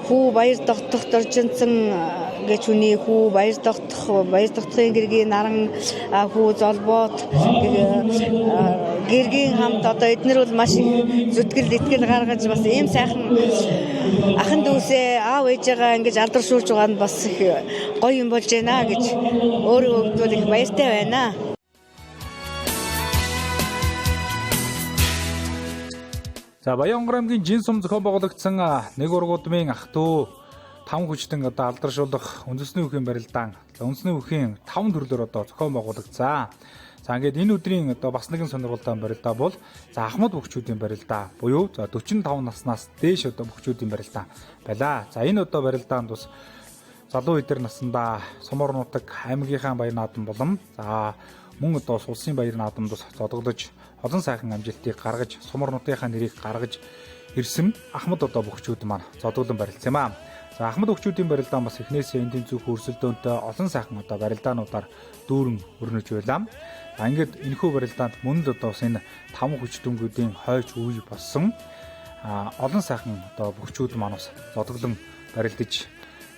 хүү баяр тогтох доржинсан гэж хүний хүү баяр тогтохын гэргийн наран хүү золбоот гэргийн хамт одоо эднэр бол маш их зүтгэл итгэл гаргаж бас ийм сайхан ахын дүүсээ аав ээжээгээ ингэж алдаршуулж байгаа нь бас их гоё юм болж байна гэж өөрөө хөвдөл их баяртай байна. За Баянгор аймгийн жин сум зохион байгуулагдсан нэг ургуудмын ах トゥ 5 хүчтэн одоо алдаршуулах үндэсний үхийн барилдаан. Үндэсний үхийн 5 төрлөөр одоо зохион байгуулагдсан. За ингээд энэ өдрийн одоо бас нэгэн сонирхолтой барилдаа бол Ахмад бөхчүүдийн барилдаа буюу 45 наснаас дээш одоо бөхчүүдийн барилдаа байлаа. За энэ одоо барилдаанд бас залуу эдэр насндаа Сумор нутаг аймгийнхаа баяр наадам болон мөн одоо улсын баяр наадамд бас зодглож олон сайхан амжилтыг гаргаж Сумор нутгийнхаа нэрийг гаргаж ирсэн Ахмад одоо бөхчүүд маань зодглон барилдсан юм аа. За Ахмад бөхчүүдийн барилдаан бас эхнээсээ эндийн зүг хөрсөлдөөнтэй олон сайхан одоо барилдаануудаар дүүрэн өрнөж байлаа. За ингээд энэхүү барилдаанд мөн л одоо бас энэ 5 хүчтэнгүүдийн хойч үе болсон олон сайхан одоо бөхчүүд маань бас зодглон барилдаж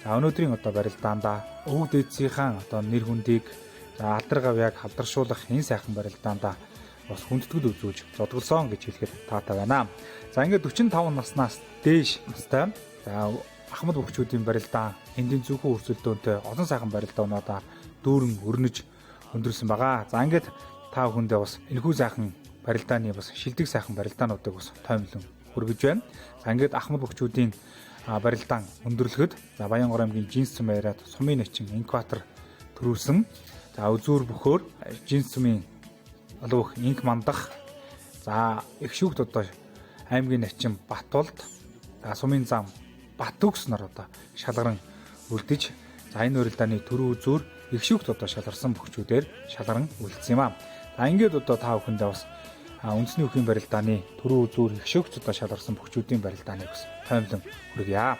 өнөөдрийн одоо барилдаанда өвөг дээдсийнхаа одоо нэр хүндийг алдар гавьяаг халдаршуулах энэ сайхан барилдаанда бас хүндэтгэл үзүүлж зодголсон гэж хэлэхэд таатай байна. За ингээд 45 наснаас дээш настай Ахмад бөхчүүдийн барилдаан эндийн зүгүү өрсөлдөөнтэй олон сайхан барилдаануудаар дүүрэн өрнөж өндөрсөн байгаа. За ингээд та бүхэндээ бас энэхүү сайхан барилдааны бас шилдэг сайхан барилдаануудыг бас тоймлон хүргэж байна. За ингээд Ахмад бөхчүүдийн барилдаан өндөрлөхөд Баянгор аймгийн жинс сум яриад сумын начин инкватор төрүүлсэн. За үзүүр бөхөөр жинс сумын олох инк мандах. За их шүүхт одоо аймгийн начин Батболд сумын зам Бат төгс нар одоо шалгаран үлдэж энэ барилдааны төрөө үзүүр их шүүхт одоо шалгарсан бөхчүүдээр шалгаран үлдсэн юм аа. За ингээд одоо та бүхэндээ бас үндэсний үхийн барилдааны төрөө үзүүр их шүүхт одоо шалгарсан бөхчүүдийн барилдааныг бас тоймлон хүргье.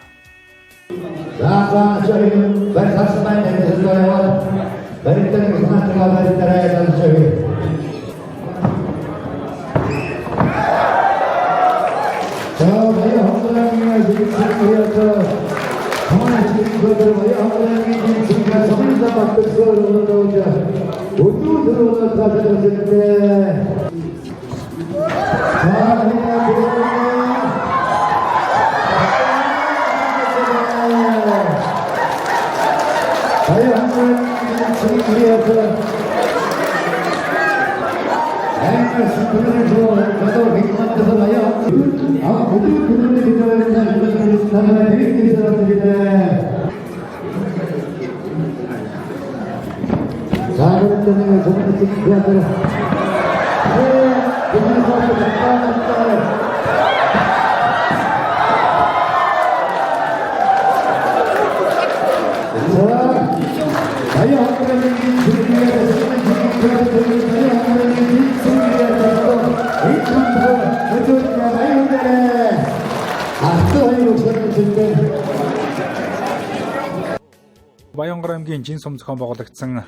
Баянгар аймгийн жин сум зохион байгуулагдсан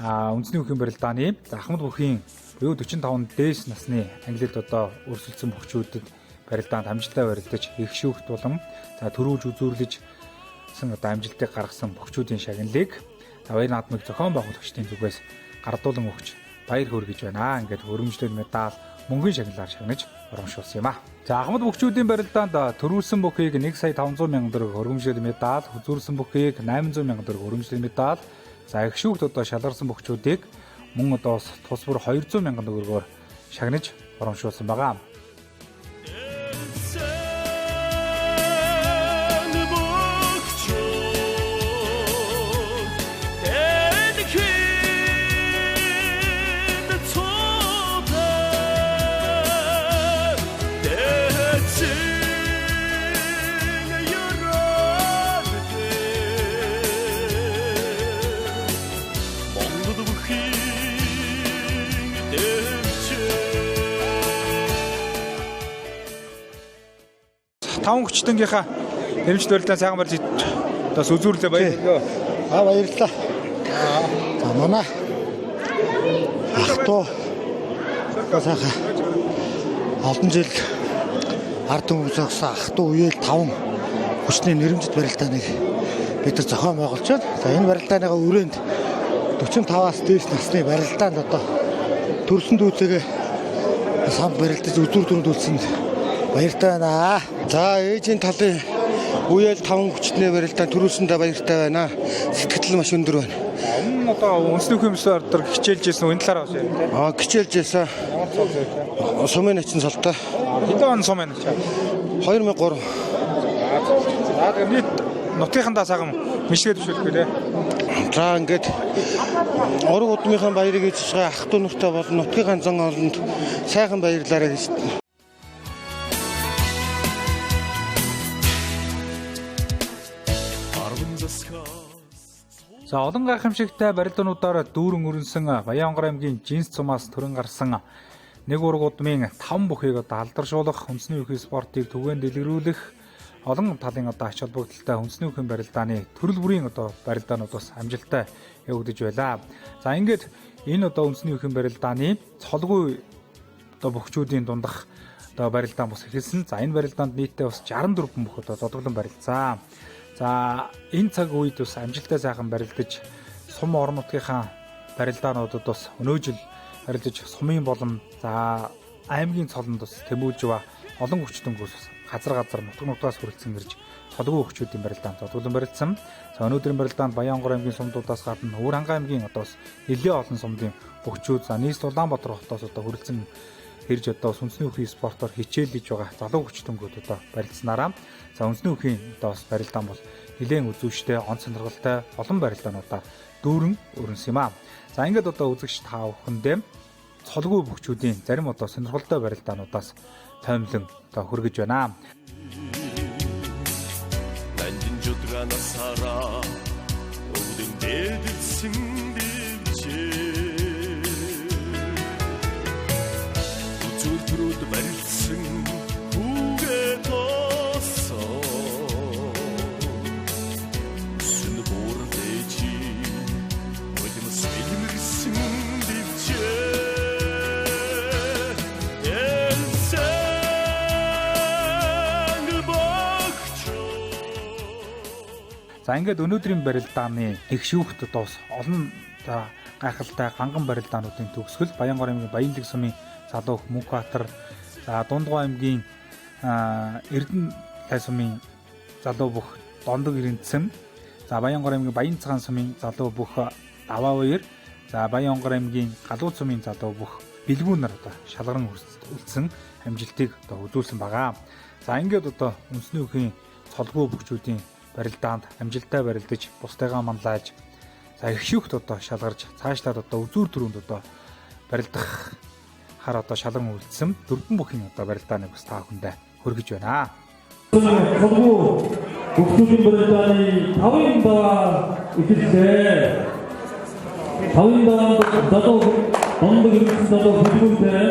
үндэсний хүүхдийн барилдааны Ахмад бүхийн буюу 45 дээш насны англид одоо өрсөлдсөн бөхчүүдэд барилдаанд амжилттай барилдаж их шүүхт болон төрүүлж үзүүрлэжсэн одоо амжилтыг гаргасан бөхчүүдийн шагналыг Баяр наадмыг зохион байгуулагчдын зүгээс гардуулан өгч баяр хүргэж байна. Ингээд өргөмжлөл медаль, мөнгөний шагналаар шагнаж урамшуулсан юм а. За Ахмад бөхчүүдийн барилдаанд төрүүлсэн бүхийг 1 сая 500 мянган төгрөг өргөмжлөл медаль, хүзүүлсэн бүхийг 800 мянган төгрөг өргөмжлөл медаль, за их шүүхт одоо шалгарсан бөхчүүдийг мөн одоо тус бүр 200 мянган төгрөгөөр шагнаж урамшуулсан байгаа. Таван хүчтэнгийнхаа хэмжлэл барилдаан сайхан барьж бас үзүүрлээ баярлалаа. Баярлалаа. За манай ахтуу сайхан олон жил ард түмэн зогсоо ахтуу үеэл 5 хүчний нэрэмжит барилдааныг бид нар зохион байгуулж байна. За энэ барилдааныгаа өрөөнд 45-аас дээш насны барилдаанд одоо төрсөн дүүцэгээ самд барилдаж үзүүр дүрэнд үлдсэн баяртай байна. За ээжийн талын үеэл 5 хүчний барилдаанд төрүүлсэндээ баяртай байна. Сэтгэл маш өндөр байна. Энэ одоо үндэсний хүмүүсээр хичээлжсэн энэ талаар бас ярь. Хичээлжсэн. Сумын ачин солтой. Хэдэн он сум байна? 2003. За нийт нутгийнхандаа сайхан мишгээд бишүүлэхгүй лээ. За ингээд ураг удмынхаа баярыг эзэж байгаа ах トゥ нартай болон нутгийн зан олонд сайхан баярлаарай гэж. За олон гайхамшигтай барилдаануудаар дүүрэн өрнсөн Баянгар аймгийн Жинс цумаас төрөн гарсан нэг ураг удмын 5 бүхийг одоо алдаршуулах, үндэсний хүүхдийн спортыг түгээн дэлгэрүүлэх олон талын одоо ач холбогдолтой үндэсний хүүхдийн барилдааны төрөл бүрийн одоо барилдаанууд бас амжилттай явагдаж байлаа. За ингээд энэ одоо үндэсний хүүхдийн барилдааны цолгүй одоо бөхчүүдийн дундах одоо барилдаан бас эхэлсэн. За энэ барилдаанд нийтдээ бас 64 бүх одоо зодглон барилдсан. За энэ цаг үед бас амжилттай сайхан барилдаж сум орон нутгийнхаа барилдаануудад бас өнөө жил барилдаж сумын болон за аймгийн цолонд бас тэмүүлж ба олон хүчтэнгүүс газар нутгаас хүрэлцэн ирж цолгүй хүчүүдийн барилдаанд зодглон барилдсан. За өнөөдрийн барилдаанд Баянгар аймгийн сумдуудаас гадна Өвөрхангай аймгийн одоо бас нэлээд олон сумдын хүчүүд за нийс Улаанбаатар хотоос одоо хүрэлцэн ирж одоо үндэсний хүүхдийн спортоор хичээлж байгаа залуу хүчтэнгүүд одоо барилдсанараа. За үндэсний хүүхдийн одоо бас барилдаан бол нэлээд үзүүштэй, он сонирхолтой олон барилдаануудаар дүүрэн өрнсөн юм а. За ингээд одоо үзэгч та бүхэндээ цолгүй бөхчүүдийн зарим одоо сонирхолтой барилдаануудаас томилон одоо хүргэж байна. Нандин жудганасара өвдөн дээдсэн зүртрүүд барилсан хүүгээ тоосоо сүн бууран дэжи модимс билмэрсэн дэвчээ за ингээд өнөөдрийн барилдааны их шүүхт одоо олон гайхалтай ганган барилдаануудын төгсгөл Баянгар аймгийн Баянлаг сумын залуу Мөнхбаатар, за Дундгой аймгийн Эрдэнэ сумын залуу бүх Дондог Ирэнцэн, за Баянгар аймгийн Баян цагаан сумын залуу бүх Давааваяр, за Баянгар аймгийн Галуу сумын залуу бүх бэлгүүн нар одоо шалгаран үлдсэн амжилтыг одоо үзүүлсэн байгаа. За ингээд одоо үндэсний хүүхдийн цолгүй бөхчүүдийн барилдаанд амжилттай барилдаж, бусдыгаа манлайлж, за их шүүхт одоо шалгарч, цаашлаад одоо үзүүр төрөнд одоо барилдах хар одоо шалган үлдсэн дөрвөн бүхийн одоо барилдааныг бас та бүхэндээ хүргэж байна. Бүгдийн барилдааны 5-ын даваа эхэллээ. 5-ын даваанд залуу дондог ирсэн залуу хөдөлгөөнтэй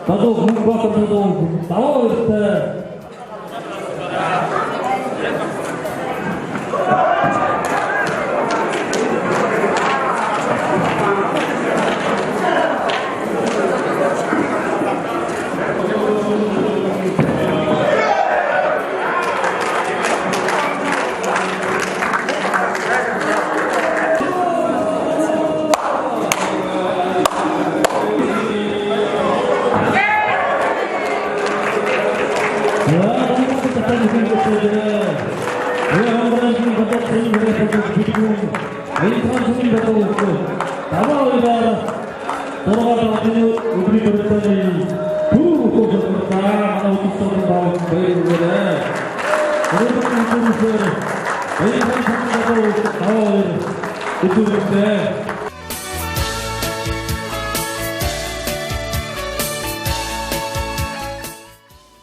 залуу Хүнбаатар залуу даваа өртөө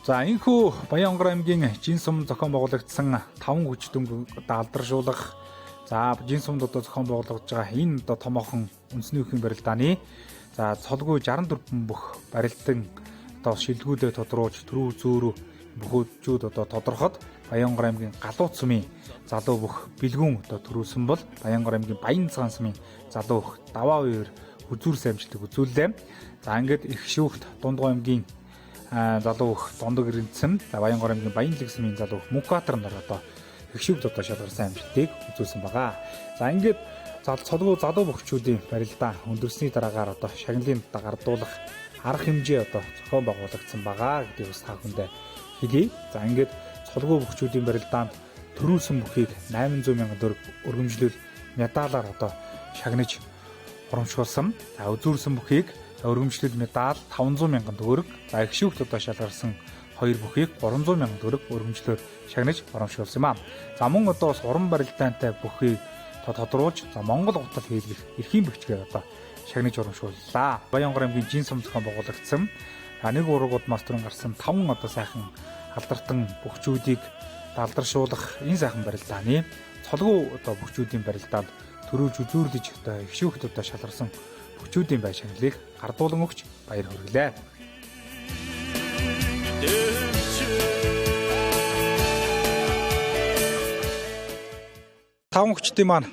За энэхүү Баянгар аймгийн Жинсум зохион байгуулагдсан 5 хүчтэн алдаршуулах за Жинсумд одоо зохион байгуулагдж байгаа энэ одоо томоохон үндэсний өхийн барилдааны за цолгүй 64 бүх барилдан одоо шилгүүлээ тодруулж төрөө зөөрөө бүхөжүүд одоо тодорхойд Баянгар аймгийн Галууц сумын залуу бүх бэлгүүн одоо төрүүлсэн бол Баянгар аймгийн Баян цагаан сумын залуу бүх даваа үеэр үзүүрс амжилтыг үзүүллээ. За ингээд их шүүхт Дундгой аймгийн залуу бүх дондог ирэнцэн Баянгар аймгийн Баянлаг сумын залуу Мөнхбаатар нар одоо их шүүхт одоо шалгарсан амжилтыг үзүүлсэн байгаа. За ингээд цолгүй залуу бөхчүүдийн барилдаа өндөрсний дараагаар одоо шагналын гардуулах арга хэмжээ одоо зохион байгуулагдсан байгаа гэдгийг бас та бүхэндээ хэлье. За ингээд цолгүй бөхчүүдийн барилдаанд төрүүлсэн бүхийг 800 мянган төгрөг өргөмжлөл медалаар одоо шагнаж урамшуулсан. За үзүүлсэн бүхийг өргөмжлөл медаль 500 мянган төгрөг. За их шүүхт одоо шалгарсан 2 бүхийг 300 мянган төгрөг өргөмжлөөр шагнаж урамшуулсан юм аа. За мөн одоо уран барилдаантай бүхийг тодруулж за Монгол гутал хийлгэх эрхийн бичгээр одоо шагнаж урамшууллаа. Баянгар аймгийн Жинсум зохион байгуулагдсан нэг ургууд мастрын гарсан 5 одоо сайхан алдартан бөхчүүдийг алдаршуулах энэ сайхан барилдааны цолгүй одоо бөхчүүдийн барилдаанд төрүүлж үзүүрлэж одоо их шүүхт одоо шалгарсан бөхчүүдийн бай шагналыг гардуулан өгч баяр хүргэлээ. Таван хүчтэй маань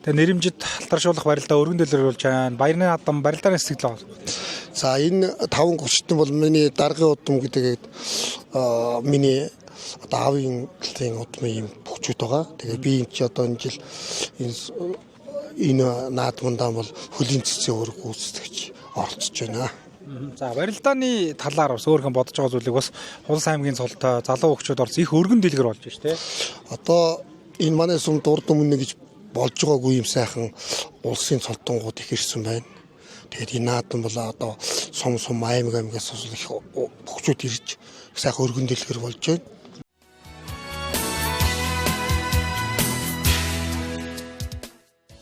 тэгээ нэрэмжид алдаршуулах барилдаа өргөн дэлгэрүүлж байна. Баярны наадам барилдааны сэтгэл бол. За энэ таван хүчтэй бол миний даргын удам гэдэг миний одоо аавын талын удмын юм бөхчүүд байгаа. Тэгээ би энэ чи одоо энэ жил энэ наадмандаа бол хөлийн цэцэн өрг үүсгэж оролцож байна. За барилдааны талаар бас өөрхөн бодож байгаа зүйлийг бас Улс аймгийн цолтой залуу хөгчүүд орц их өргөн дэлгэр болж байна шүү дээ. Одоо энэ манай сумд урд өмнө гэж болж байгаагүй юм сайхан улсын цолтонгууд их ирсэн байна. Тэгээд энэ наадам бол одоо сум аймагаас их хөгчүүд ирж сайхан өргөн дэлгэр болж байна.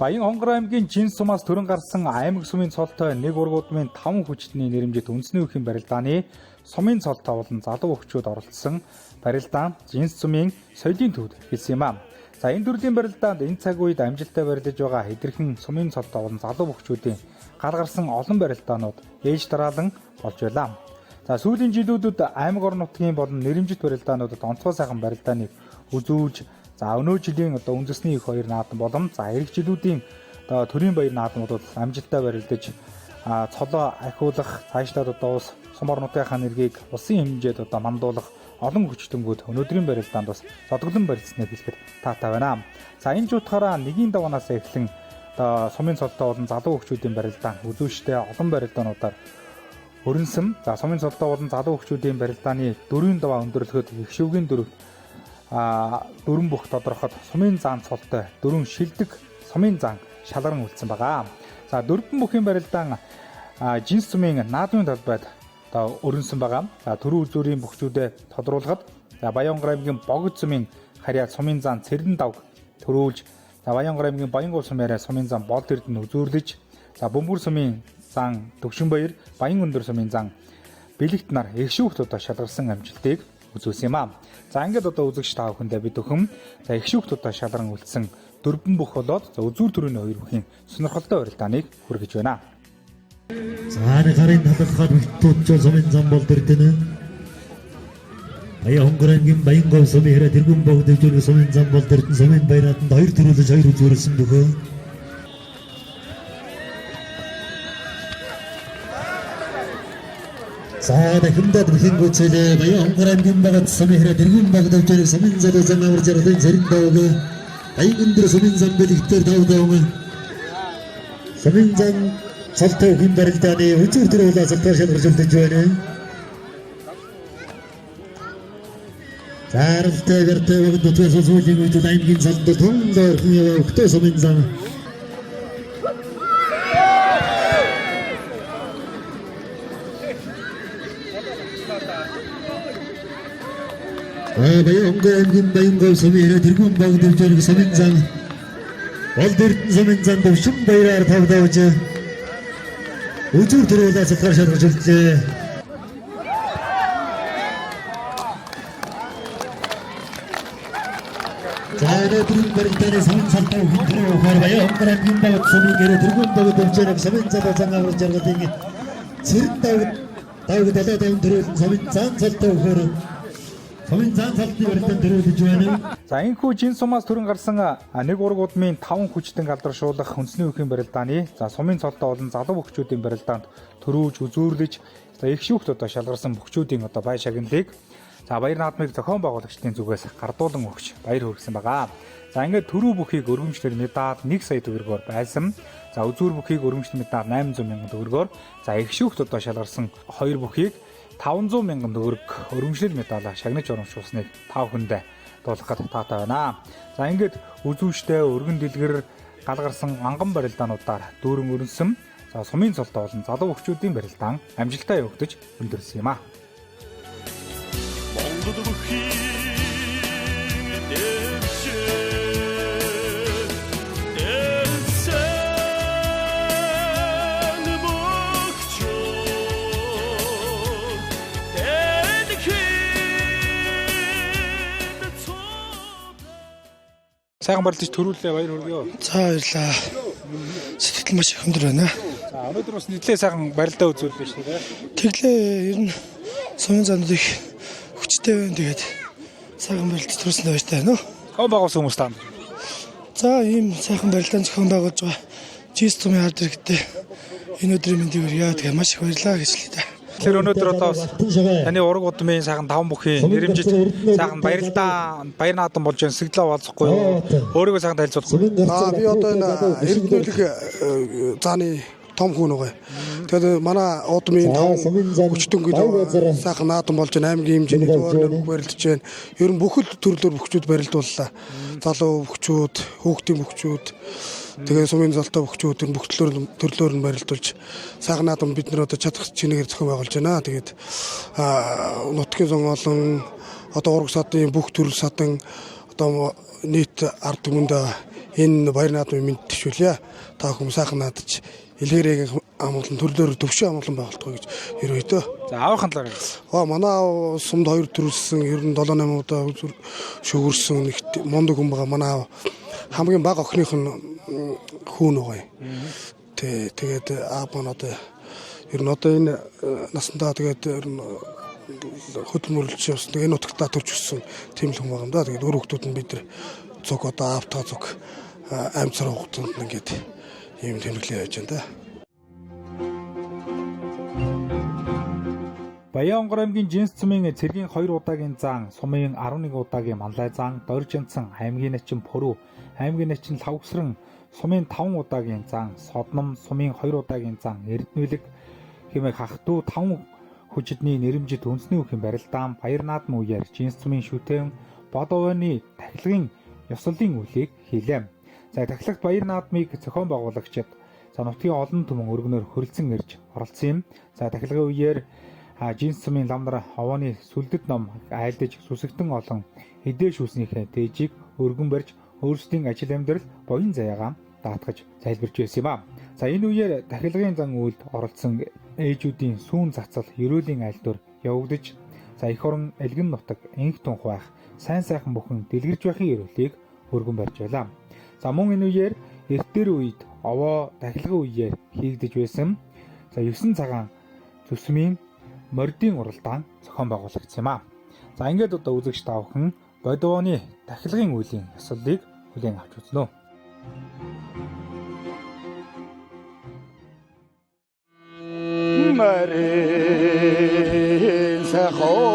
Баян Хонгор аймгийн Жинсумаас төрөн гарсан аймаг сумын цолтой нэг ургуудмын 5 хүчтний нэрэмжит үндэсний өхийн барилдааны сумын цолтой болон залуу хөгчүүд оролцсон барилдаан Жинсумын соёлын төвд эхэлсэн юм аа. За энэ төрлийн барилдаанд энэ цаг үед амжилттай барилдаж байгаа хэдэрхэн сумын цолтой болон залуу хөгчүүдийн гал гарсан олон барилдаанууд ээж дараалан болж байлаа. За сүүлийн жилүүдэд аймаг орон нутгийн болон нэрэмжит барилдаануудад онцгой сайхан барилдааныг үзүүлж за өнөө жилийн одоо үндэсний их хоёр наадам болон за эх жилүүдийн одоо төрийн баяр наадмуудад амжилттай барилдаж цолоо ахиулах цаашлаад одоо ус сум орнуудынхаа нэргийг улсын хэмжээд одоо мандуулах олон хүчтэнгүүд өнөөдрийн барилдаанд бас зодглон барилдсныг хэлэхэд таатай байна. За энэ жуутахаараа нэгийн даваанаас эхлэн одоо сумын цолтой болон залуу хөгчүүдийн барилдаан үзүүштэй олон барилдаануудаар өрнсөн. За сумын цолтой болон залуу хөгчүүдийн барилдааны дөрвийн даваа өндөрлөхөд их шүүгийн дөрвөн бүх тодорхойд сумын заан цолтой дөрвөн шилдэг сумын заан шалгаран үлдсэн байгаа. За дөрвөн бүхийн барилдаан Жинс сумын наадмын талбайд одоо өрнсөн байгаа. За төрийн үзүүрийн бөхчүүдэд тодруулахад за Баянгар аймгийн Богд сумын харьяа сумын заан Цэрдэн давг төрүүлж за Баянгар аймгийн Баянгол сумаараа сумын заан Болд эрдэнэ үзүүрлэж за Бөмбөр сумын заан Төвшинбаяр Баян өндөр сумын заан Бэлэгт нар их шүүхт одоо шалгарсан амжилтыг үзүүлсэн юм аа. За ингээд одоо үзэгч та бүхэндээ бид өхөн за их шүүхтудаа шалран үлдсэн дөрвөн бүх болоод за үзүүр төрөний хоёр бүхийн сонирхолтой барилдааныг хүргэж байна. За гарын талхаар бэлтүүч сумын зам болдөрдөн. Баян хонгорын Баянгов сумын хэрэг тэргүүн богдөвчөрг сумын зам болдөрдөн сумын баяратанд хоёр төрүүлж хоёр үзүүлсэн бөхөө. За дахимдад бүхэн гүцэлээ Баян хонгорын багт сумын хэрэг тэргүүн богдөвчөрг сумын зам замаар жаргын зэрэг дааг Баян өндөр сумын зам бэлэгтэр тавдаа сумын зам Салтай хүн барилдааны үзүүр төрүүлээ салтаар шалгарч байна. Заралтай гэртэй өгдөгч сүүлийн үед аймгийн салд томдор хүн өгтөө сумын зам. Баянгов сумын тэргүүн богдөвчөрг сумын зам. Олдэртэн сумын зам дэвшин баяраар тавдааж үзүүр төрүүлээ салтаар шалгарч үлдлээ. За өнөөдрийн барилдааны сумын салтай хүн төрөөр Баян хонгорын багт сумын гэрээ тэргүүн богдөвчөрг сумын зам замаар жаргалын цэрэг давд далайн төрүүлэн сумын зам салтай өгөөр сумын зам салтны барилдаан төрүүлж байна. За энэхүү жин сумаас төрөн гарсан 1-3 удмын 5 хүчтэн галдаршуулах хүнсний үхийн барилдааны за сумын цолтой болон залуу бөхчүүдийн барилдаанд төрүүлж үзүүрлэж за их шүүхт одоо шалгарсан бөхчүүдийн одоо бай шагналыг за баяр наадмыг зохион байгуулагчдын зүгээс гардуулан өгч баяр хүргэсэн байгаа. За ингээд төрүү бүхийг өргөмжлөл медаль 1 сая төгрөгөөр байсан. За үзүүр бүхийг өргөмжлөл медаль 800 мянган төгрөгөөр за их шүүхт одоо шалгарсан 2 бүхийг 500 мянган төгрөг өргөмжлөл медаль шагнаж урамшуулсныг та бүхэндээ дуулгахад таатай байна. За ингээд үзүүштэй өргөн дэлгэр галгарсан анган барилдаануудаар дүүрэн өрнсөн за сумын цолтой болон залуу бөхчүүдийн барилдаан амжилтаа явагдаж өндөрлсөн юм аа. Сайхан барилдаж төрүүлээ баяр хүргэе. За баярлаа. Сэтгэл маш их өндөр байна. За өнөөдөр бас нийтлээ сайхан барилдаа үзүүллээ шүү дээ. Тэглээ ер нь сумын замд их хүчтэй байна. Тэгээд сайхан барилдаж төрүүлсэн баяртай байна уу? Зохион байгуулсан хүмүүс таа. За ийм сайхан барилдаан зохион байгуулж байгаа Жис сумын ард иргэдээ энэ өдрийн мэндийг хүргье. Тэгээд маш их баярлалаа гэж хэлээ. Тэгэхээр өнөөдөр одоо таны ураг удмын сайхан 5 бүхийн нэрэмжиж сайхан баяр наадам болж байна. Сэглээ уулзахгүй юу? Өөрийгөө сайхан танилцуулах. Би одоо энэ эрдэнэлэг зааны том хүн байгаа. Тэгээд манай удмын 5 хүчтэнгийн сайхан наадам болж байна. Аймгийн хэмжээний зуурыг барилдаж байна. Ер нь бүхэл төрлөөр бөхчүүд барилдууллаа. Залуу бөхчүүд, хүүхдийн бөхчүүд тэгээ сумын золтой бөхчүүд бүх төрлөөр нь барилдуулж сайхан наадам бид нар одоо чадах чинээгээр зохион байгуулж байна. Тэгээд нутгийн сон олон одоо ураг садын бүх төрөл садан одоо нийт ард түмэнд энэ баяр наадмын мэд төвшүүлье. Та хүмүүс сайхан наадаж илгээрээ амгалан төрлөөр төвшин амгалан байгуулдаг гэж ерөөдөө. За аавынхан талаар. Манай сумд 2 төрүүлсэн 97-8 удаа шүгэрсэн нэг мундаг хүн байгаа. Манай хамгийн бага охиных нь хүн байгаа. Тэгээд аав маань одоо ер нь одоо энэ насандаа тэгээд ер нь хөдөлмөрлөж явсан. Энэ нутагтаа төрж өссөн тийм л хүн байгаа юм да. Тэгээд өр хүүхдүүд нь бид нар зүг одоо аавтаа зүг амьцар хугацаанд ингээд ийм тэмдэглээ явж байна да. Баян хонгор аймгийн Жинс сумын цэргийн 2 удаагийн зан, сумын 11 удаагийн манлай зан, Доржинцан, аймгийн начин Пүрүү, аймгийн начин Лавгсран, сумын 5 удаагийн зан, Содном, сумын 2 удаагийн зан, Эрдэнэлэг хэмээх хахтуу 5 хүчидний нэрэмжит үндэсний үхийн барилдаан баяр наадам үеэр Жинс сумын шүтэн Бодовооны тахилгын ёслолын үлийг хийлээ. За тахилгт баяр наадмыг зохион байгуулагчид за нутгийн олон түмэн өргөнөөр хөрөлцөн ирж оролцсон юм. За тахилгын үеэр Жинс сумын ламнар овооны сүлдэт ном айлдаж сүсэгтэн олон хэдээ шүүснийхээ дээжийг өргөн барьж өөрсдийн ажил амьдрал боён заяагаа даатгаж зайлбарч байсан юм а. За энэ үеэр тахилгын зан үйлд оролцсон ээжүүдийн сүүн цацал ерөөлийн айлдвар явагдаж За эх орон элгэн нутаг энх тунх байх сайн сайхан бүхэн дэлгэрж байхын ерөөлийг өргөн барьж байлаа. За мөн энэ үеэр эртээр үед овоо дахилгын үеэр хийгдэж байсан. За 9 цагаан зүсмийн мордын уралдаан зохион байгуулагдсан юм а. За ингээд одоо үзэгч та бүхэн бодооны дахилгын үеийн ёслолыг хүлээн авч үзнэ. Марин сахо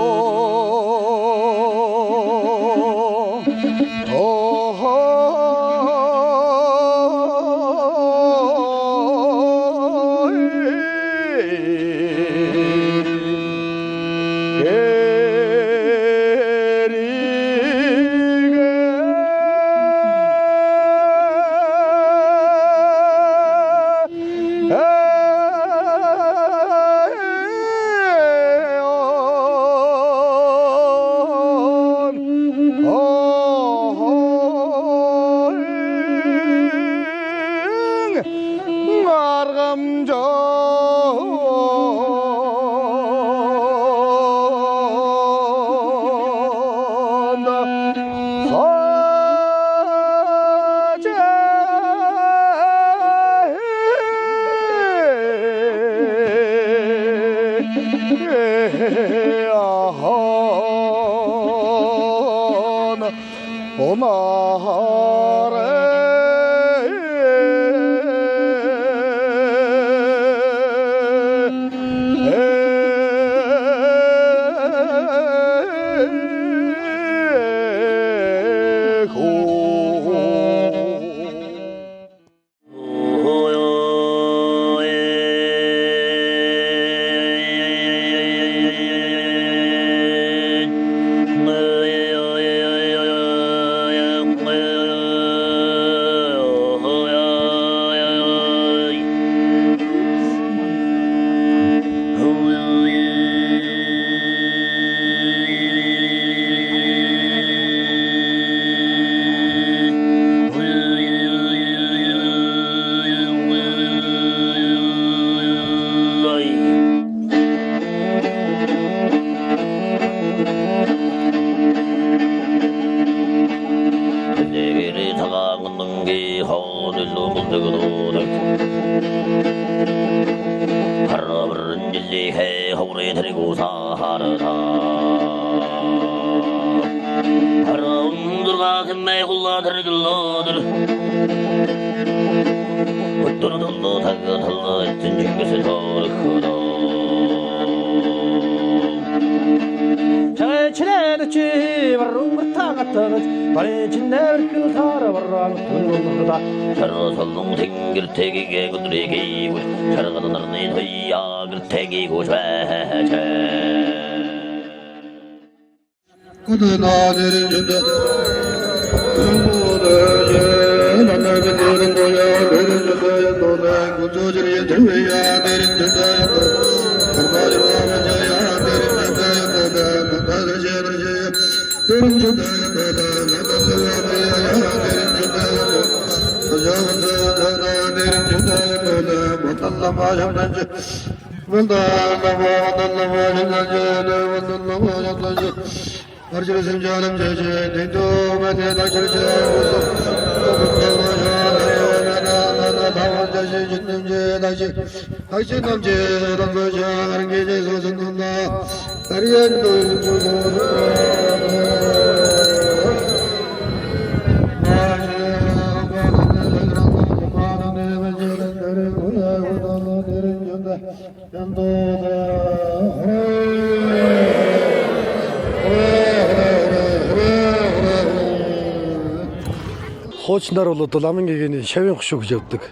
Хуучнаар бол одоо ламын гэгэний шавийн хөшөө гэж явдаг.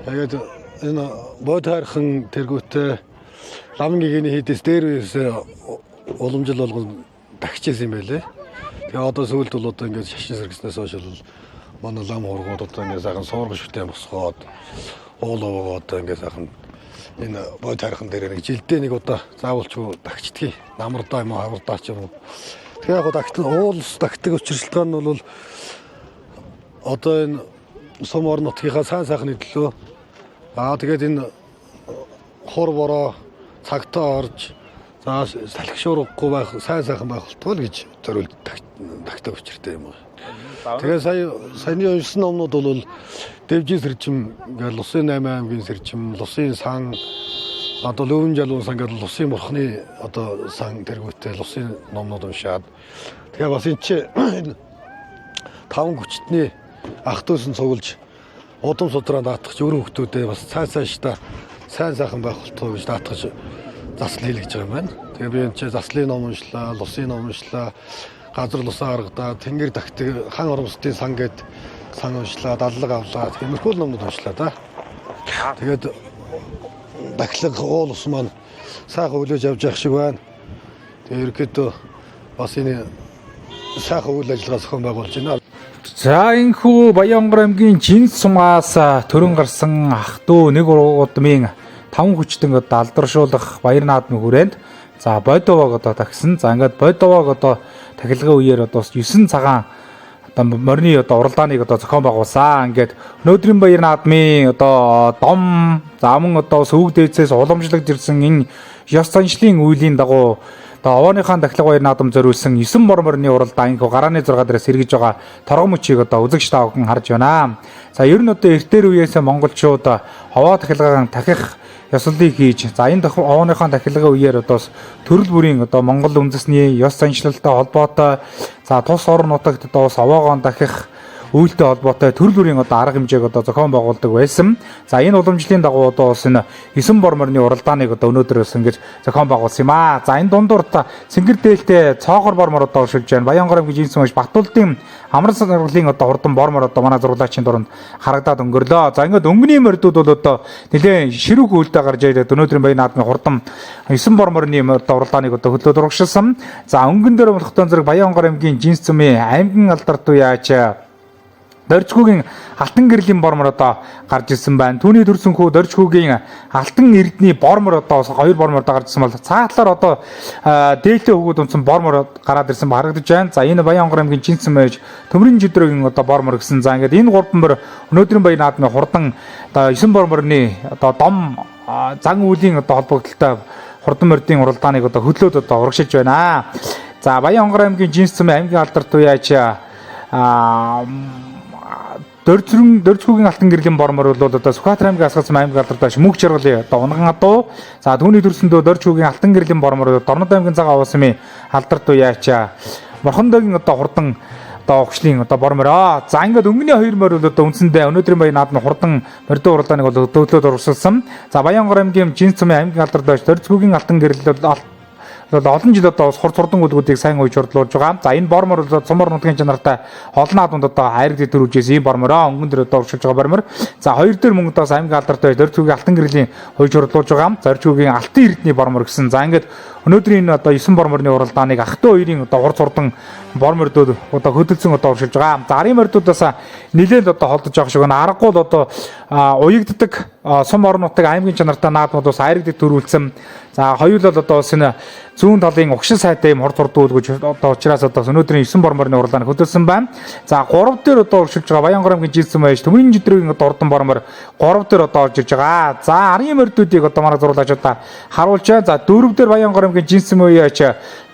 Тэгээд энэ бод хайрхан тэргүүтээ ламын гэгэний хийдэс дээр үес уламжил болгон тагчээсэн юм байлээ. Тэгээ одоо сүүлд бол одоо ингээд шашин сэргэснээс хойш бол манай лам хургууд одоо ингээд сайхан суурга шүтээ босгоод уулаа одоо ингээд сайхан энэ бод хайрхан дээр нэг жилдээ нэг удаа заавалчгүй тагчдгийг намардаа юм хавардаа ч юм уу. Тэгээ яг тагтан уулс тагтдаг учиршилтгаан нь бол одоо энэ сум орон нутгийнхаа сайн сайхны төлөө тэгээд энэ хур бороо цагтаа орж За салхишуурахгүй байх сайн сайхан байх болтгоо л гэж зориулт тагтаа учиртай юм байна. Тэгээ саяны уншсан номнууд бол Дэвжин сэржим гэл Лусын 8 аймгийн сэржим, Лусын сан одоо Лөвөн жалуун сан гэл Лусын бурхны одоо сан тэргүүтээ Лусын номнууд уншаад тэгээ бас энэ чи 5 хүчтний ах дүүсэн цуглаж удам судраа даатгах өрөө хүмүүстээ бас сайн сайхан байх болтгоо гэж даатгах засал хийлгэж байгаа юм байна. Тэгээ би энэ чи заслын ном уншлаа, Лусын ном уншлаа, газар лусаа гаргадаа, тэнгэр тагтыг хан оромсдын сан гэд сан уншлаа, даллага авлаа. Тиймэрхүү номнууд уншлаа да. Тэгээд дахлаг уул ус маань сайхан хүлээж авч явах шиг байна. Тэгээ ерөөдөө бас энэ сайхан үйл ажиллагаа зохион байгуулж байна. За энэхүү Баянгар аймгийн Жинс сумаас төрөн гарсан ах дүү нэг удмын 5 хүчтэн одоо алдаршуулах баяр наадмын хүрээнд за Бодовог одоо тагсан. За ингээд Бодовог одоо тахилгын үеэр одоо 9 цагаан одоо морины одоо уралдааныг одоо зохион байгуулсан. Ингээд өнөөдрийн баяр наадмын одоо дом за мөн одоо сөвөг дээдсээс уламжлагдж ирсэн энэ ёс заншлын үеийн дагуу одоо овооныхаа тахилга баяр наадам зориулсан 9 бор морины уралдаан инхүү гарааны 6 дээрээс сэргэж байгаа торгон мөчийг одоо үзэгч та бүхэн харж байна. За ер нь одоо эртээр үеэс монголчууд овоо тахилгаан тахих ёслолыг хийж за энэ овооныхаа тахилгын үеэр одоо төрөл бүрийн одоо монгол үндэсний ёс заншлалтай холбоотой за тус орон нутагт одоо овоогоон дахих үйлдэл холбоотой төрөл бүрийн одоо арга хэмжээг одоо зохион байгуулдаг байсан. За энэ уламжлалын дагуу одоо бас энэ 9 бор морины уралдааныг одоо өнөөдрөөс ингэж зохион байгуулсан юм аа. За энэ дундуур Цэнгэр дээлтэй цоохор бор мор одоо уршилж байна. Баянгар аймгийн Жинс сумын Батулдын амран сургуулийн одоо хурдан бор мор одоо манай зургуулачийн дунд харагдаад өнгөрлөө. За ингээд өнгөний мордууд бол одоо нэлээд ширүүг үйлдэл гарч ирээд өнөөдрийн баяр наадмын хурдан 9 бор морины одоо уралдааныг одоо хөдлөөд урагшилсан. За өнгөн дээр болохтой зэрэг Баянгар аймгийн Жинс сумын аймгийн алдарт уяач Доржгүйгийн алтан гэрлийн бормор одоо гарч ирсэн байна. Түүний төрсөнхүү Доржгүйгийн алтан эрдний бормор одоо 2 бормор одоо гарч ирсэн бол цаатлаар одоо дээлтэй хөвгүүд унсан бормор гараад ирсэн харагдаж байна. За энэ Баянгар аймгийн Жинс мэж төмрийн жидрөгийн одоо бормор гэсэн. За ингээд энэ 3 бор өнөөдрийн баяр наадмын хурдан одоо 9 борморны одоо дом зан үйлийн одоо холбогдлолтой хурдан мордын уралдааныг одоо хөдлөөд одоо урагшилж байна. За Баянгар аймгийн Жинс аймгийн алдарт уяач Доржгүйгийн алтан гэрлийн бормор бол одоо Сүхбаатар аймгийн Асгалзам аймгийн алдартай мөнх жаргалын одоо унган адуу. За түүний төрсөндөө Доржгүйгийн алтан гэрлийн бормор Дорнод аймгийн Цагаан уусмын алдарт уяач Морхондогийн одоо хурдан одоо огшлийн одоо бормороо. За ингээд өнгөний 2 морь бол одоо үндсэндээ өнөөдрийн баяр наадмын хурдан мордын уралдааныг бол өдөөлөд урагшилсан. За Баянгар аймгийн Жинс сумын аймгийн алдартай Доржгүйгийн алтан гэрэл олон жил одоо хурдан үлгүүдийг сайн уйж хурдлуулж байгаа. За энэ бормор бол цомор нутгийн чанартай олон наадманд одоо хайрыг төрүүлжээс ийм бормороо өнгөн дээр одоо уршилж байгаа бормор. За хоёр дээр мөн одоо аймгийн алдартай Доржгүйгийн алтан гэрлийн уйж хурдлуулж байгаа. Доржгүйгийн алтан эрдний бормор гэсэн. За ингээд өнөөдрийн одоо 9 борморны уралдааныг ах トゥ хоёрын одоо хурц хурдан бормордод одоо хөдөлсөн одоо уршилж байгаа. За арын мордуудаас нэлээд одоо холдож байгаа шиг байна. Аргагүй л одоо уягддаг сум орон нутгийн аймгийн чанартай наадмууд бас хайрыг төрүүлсэн. За хоёулаа одоо бас энэ зүүн талын угшин сайтай юм хурд хурдууд гэж одоо учраас одоо өнөөдрийн 9 борморны уралдааныг хөдөлсөн байна. За 3 дээр одоо уршилж байгаа Баянгар аймгийн Жинс мэж төмрийн жидрөгийн одоо хурдан бормор 3 дээр одоо орж ирж байгаа. За арын мордуудыг одоо манай зургуулачдаа харуулж байна. За 4 дээр Баянгар аймгийн Жинс мөяч